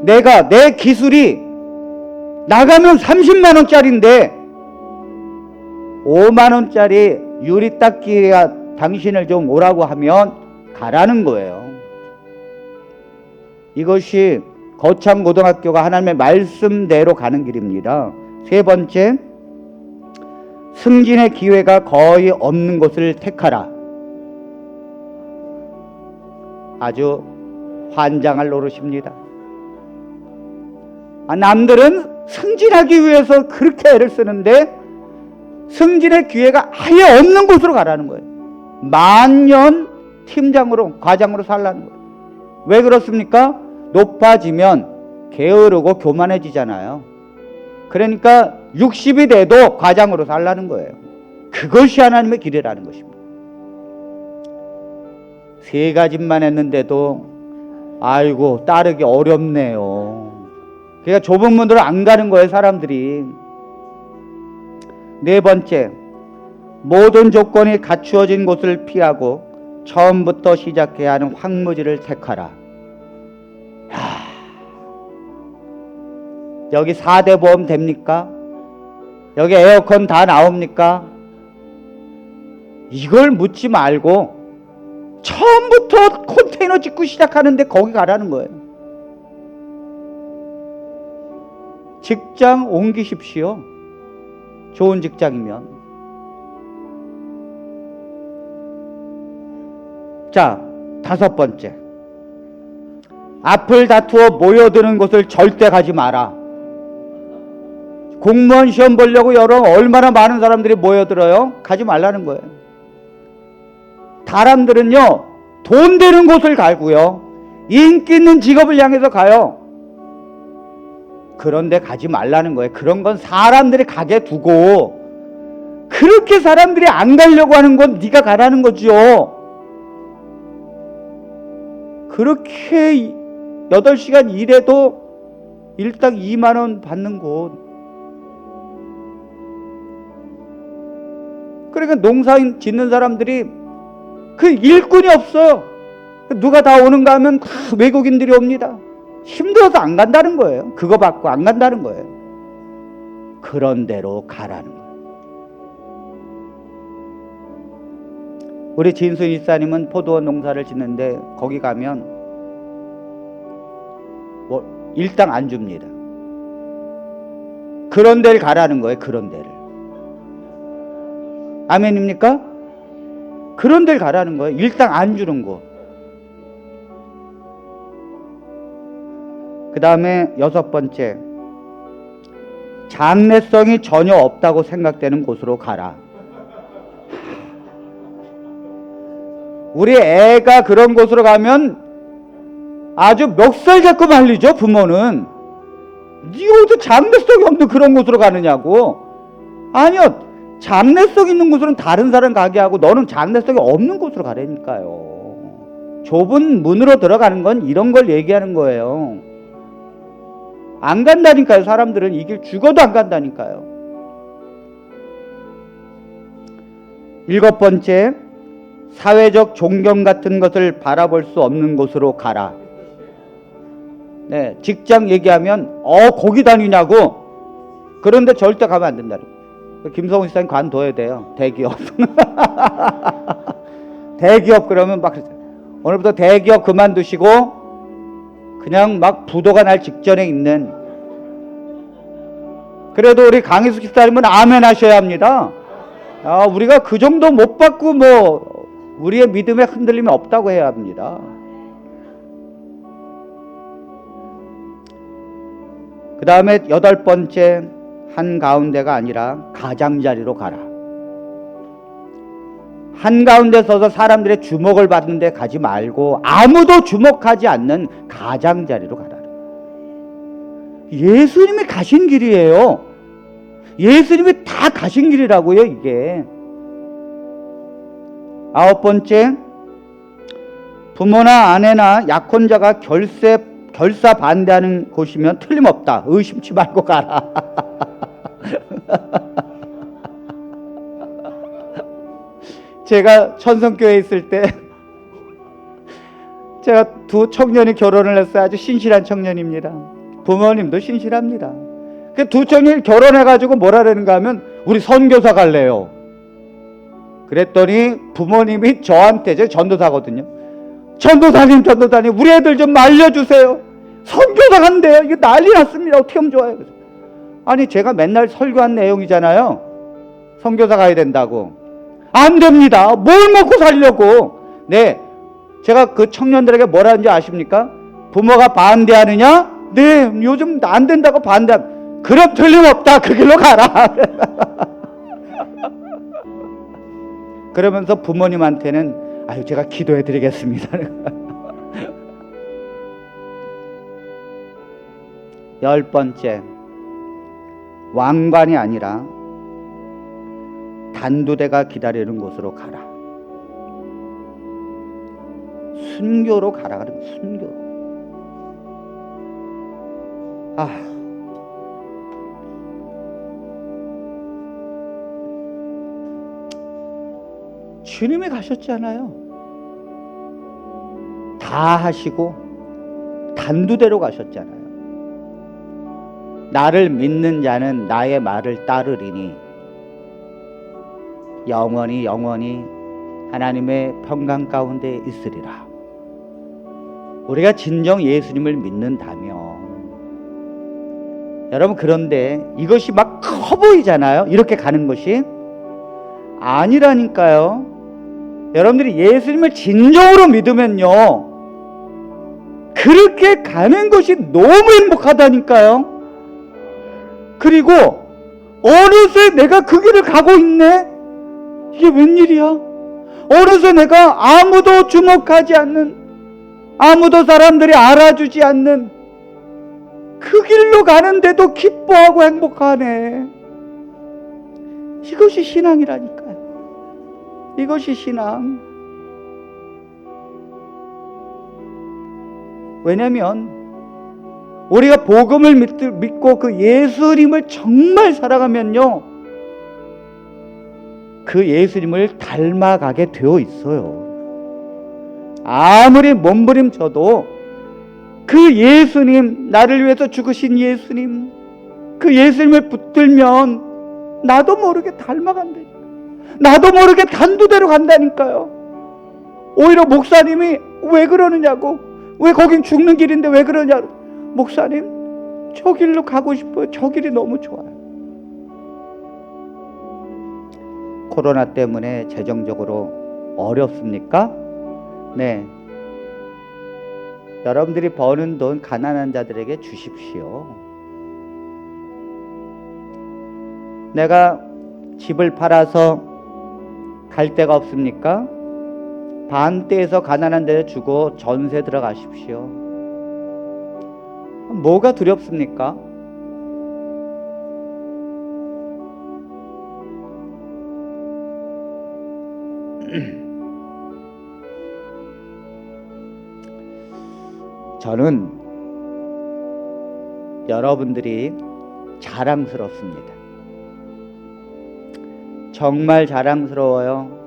내 기술이 나가면 30만 원짜리인데 5만 원짜리 유리 닦기가 당신을 좀 오라고 하면 가라는 거예요. 이것이 거창고등학교가 하나님의 말씀대로 가는 길입니다. 세 번째, 승진의 기회가 거의 없는 곳을 택하라. 아주 환장할 노릇입니다. 남들은 승진하기 위해서 그렇게 애를 쓰는데 승진의 기회가 아예 없는 곳으로 가라는 거예요. 만년 팀장으로, 과장으로 살라는 거예요. 왜 그렇습니까? 높아지면 게으르고 교만해지잖아요. 그러니까 60이 돼도 과장으로 살라는 거예요. 그것이 하나님의 길이라는 것입니다. 세 가지만 했는데도 아이고 따르기 어렵네요. 그러니까 좁은 문으로 안 가는 거예요, 사람들이. 네 번째, 모든 조건이 갖추어진 곳을 피하고 처음부터 시작해야 하는 황무지를 택하라. 여기 4대 보험 됩니까? 여기 에어컨 다 나옵니까? 이걸 묻지 말고 처음부터 컨테이너 짓고 시작하는데 거기 가라는 거예요. 직장 옮기십시오. 좋은 직장이면. 자, 다섯 번째, 앞을 다투어 모여드는 곳을 절대 가지 마라. 공무원 시험 보려고 얼마나 많은 사람들이 모여들어요? 가지 말라는 거예요. 사람들은요, 돈 되는 곳을 가고요, 인기 있는 직업을 향해서 가요. 그런데 가지 말라는 거예요. 그런 건 사람들이 가게 두고, 그렇게 사람들이 안 가려고 하는 건 네가 가라는 거죠. 그렇게 8시간 일해도 일당 2만 원 받는 곳. 그러니까 농사 짓는 사람들이 그 일꾼이 없어요. 누가 다 오는가 하면 다 외국인들이 옵니다. 힘들어서 안 간다는 거예요. 그거 받고 안 간다는 거예요. 그런 대로 가라는 거예요. 우리 진수 이사님은 포도원 농사를 짓는데 거기 가면 뭐 일당 안 줍니다. 그런 데를 가라는 거예요. 그런 데를. 아멘입니까? 그런 데를 가라는 거예요. 일당 안 주는 곳. 그 다음에 여섯 번째, 장래성이 전혀 없다고 생각되는 곳으로 가라. 우리 애가 그런 곳으로 가면 아주 멱살 잡고 말리죠. 부모는. 네가 어디 장래성이 없는 그런 곳으로 가느냐고. 아니요, 장래성 있는 곳으로는 다른 사람 가게 하고 너는 장래성이 없는 곳으로 가라니까요. 좁은 문으로 들어가는 건 이런 걸 얘기하는 거예요. 안 간다니까요. 사람들은 이 길 죽어도 안 간다니까요. 일곱 번째, 사회적 존경 같은 것을 바라볼 수 없는 곳으로 가라. 네, 직장 얘기하면 거기 다니냐고. 그런데 절대 가면 안 된다는 거예요. 김성훈 시사님 관둬야 돼요. 대기업. 대기업 그러면 막 오늘부터 대기업 그만두시고 그냥 막 부도가 날 직전에 있는. 그래도 우리 강희숙 집사님은 아멘 하셔야 합니다. 우리가 그 정도 못 받고 뭐 우리의 믿음에 흔들림이 없다고 해야 합니다. 그 다음에 여덟 번째, 한가운데가 아니라 가장자리로 가라. 한가운데 서서 사람들의 주목을 받는데 가지 말고 아무도 주목하지 않는 가장자리로 가라. 예수님이 가신 길이에요. 예수님이 다 가신 길이라고요, 이게. 아홉 번째, 부모나 아내나 약혼자가 결사 반대하는 곳이면 틀림없다. 의심치 말고 가라. 제가 천성교회에 있을 때 제가 두 청년이 결혼을 했어요. 아주 신실한 청년입니다. 부모님도 신실합니다. 그 두 청년이 결혼해가지고 뭐라 그러는가 하면 우리 선교사 갈래요. 그랬더니 부모님이 저한테, 제 전도사거든요. 전도사님, 우리 애들 좀 말려주세요. 선교사 간대요. 이거 난리 났습니다. 어떻게 하면 좋아요? 아니, 제가 맨날 설교한 내용이잖아요. 선교사 가야 된다고. 안 됩니다. 뭘 먹고 살려고. 네, 제가 그 청년들에게 뭐라는지 아십니까? 부모가 반대하느냐? 네, 요즘 안 된다고 반대하면, 그럼 틀림없다. 그 길로 가라. 그러면서 부모님한테는 아유, 제가 기도해 드리겠습니다. 10번째, 왕관이 아니라 단두대가 기다리는 곳으로 가라. 순교로 가라. 그러면 순교로. 주님이 가셨잖아요. 다 하시고 단두대로 가셨잖아요. 나를 믿는 자는 나의 말을 따르리니 영원히 하나님의 평강 가운데 있으리라. 우리가 진정 예수님을 믿는다면, 여러분, 그런데 이것이 막 커 보이잖아요. 이렇게 가는 것이 아니라니까요. 여러분들이 예수님을 진정으로 믿으면요, 그렇게 가는 것이 너무 행복하다니까요. 그리고 어느새 내가 그 길을 가고 있네. 이게 웬일이야? 어느새 내가 아무도 주목하지 않는, 아무도 사람들이 알아주지 않는 그 길로 가는데도 기뻐하고 행복하네. 이것이 신앙이라니까요. 이것이 신앙. 왜냐면 우리가 복음을 믿고 그 예수님을 정말 사랑하면요, 그 예수님을 닮아가게 되어 있어요. 아무리 몸부림쳐도 그 예수님, 나를 위해서 죽으신 예수님, 그 예수님을 붙들면 나도 모르게 닮아간다니까. 나도 모르게 단두대로 간다니까요. 오히려 목사님이 왜 그러느냐고, 왜 거긴 죽는 길인데 왜 그러냐고, 목사님 저 길로 가고 싶어요. 저 길이 너무 좋아요. 코로나 때문에 재정적으로 어렵습니까? 네. 여러분들이 버는 돈 가난한 자들에게 주십시오. 내가 집을 팔아서 갈 데가 없습니까? 반대에서 가난한 데 주고 전세 들어가십시오. 뭐가 두렵습니까? 저는 여러분들이 자랑스럽습니다. 정말 자랑스러워요.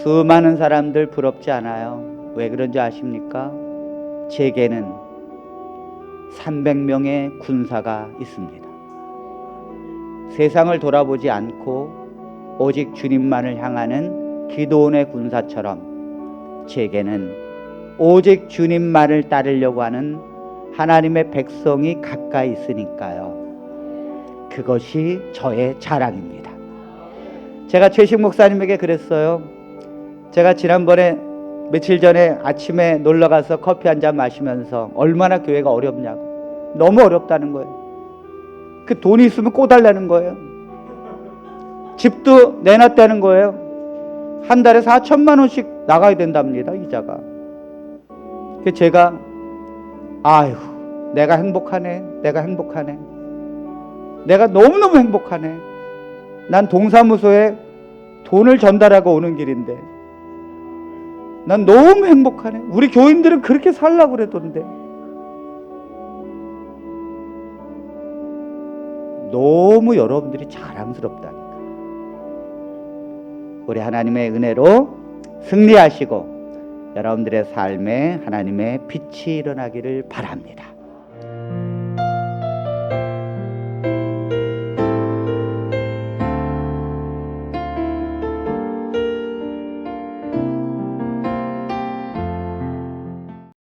수많은 사람들 부럽지 않아요. 왜 그런지 아십니까? 제게는 300명의 군사가 있습니다. 세상을 돌아보지 않고 오직 주님만을 향하는 기도원의 군사처럼 제게는 오직 주님만을 따르려고 하는 하나님의 백성이 가까이 있으니까요. 그것이 저의 자랑입니다. 제가 최식 목사님에게 그랬어요. 제가 지난번에 며칠 전에 아침에 놀러가서 커피 한 잔 마시면서 얼마나 교회가 어렵냐고, 너무 어렵다는 거예요. 그 돈이 있으면 꼬달라는 거예요. 집도 내놨다는 거예요. 한 달에 4천만 원씩 나가야 된답니다, 이자가. 그래서 제가 아유, 내가 행복하네. 내가 너무너무 행복하네. 난 동사무소에 돈을 전달하고 오는 길인데 난 너무 행복하네. 우리 교인들은 그렇게 살라고 그러던데. 너무 여러분들이 자랑스럽다니까. 우리 하나님의 은혜로 승리하시고 여러분들의 삶에 하나님의 빛이 일어나기를 바랍니다.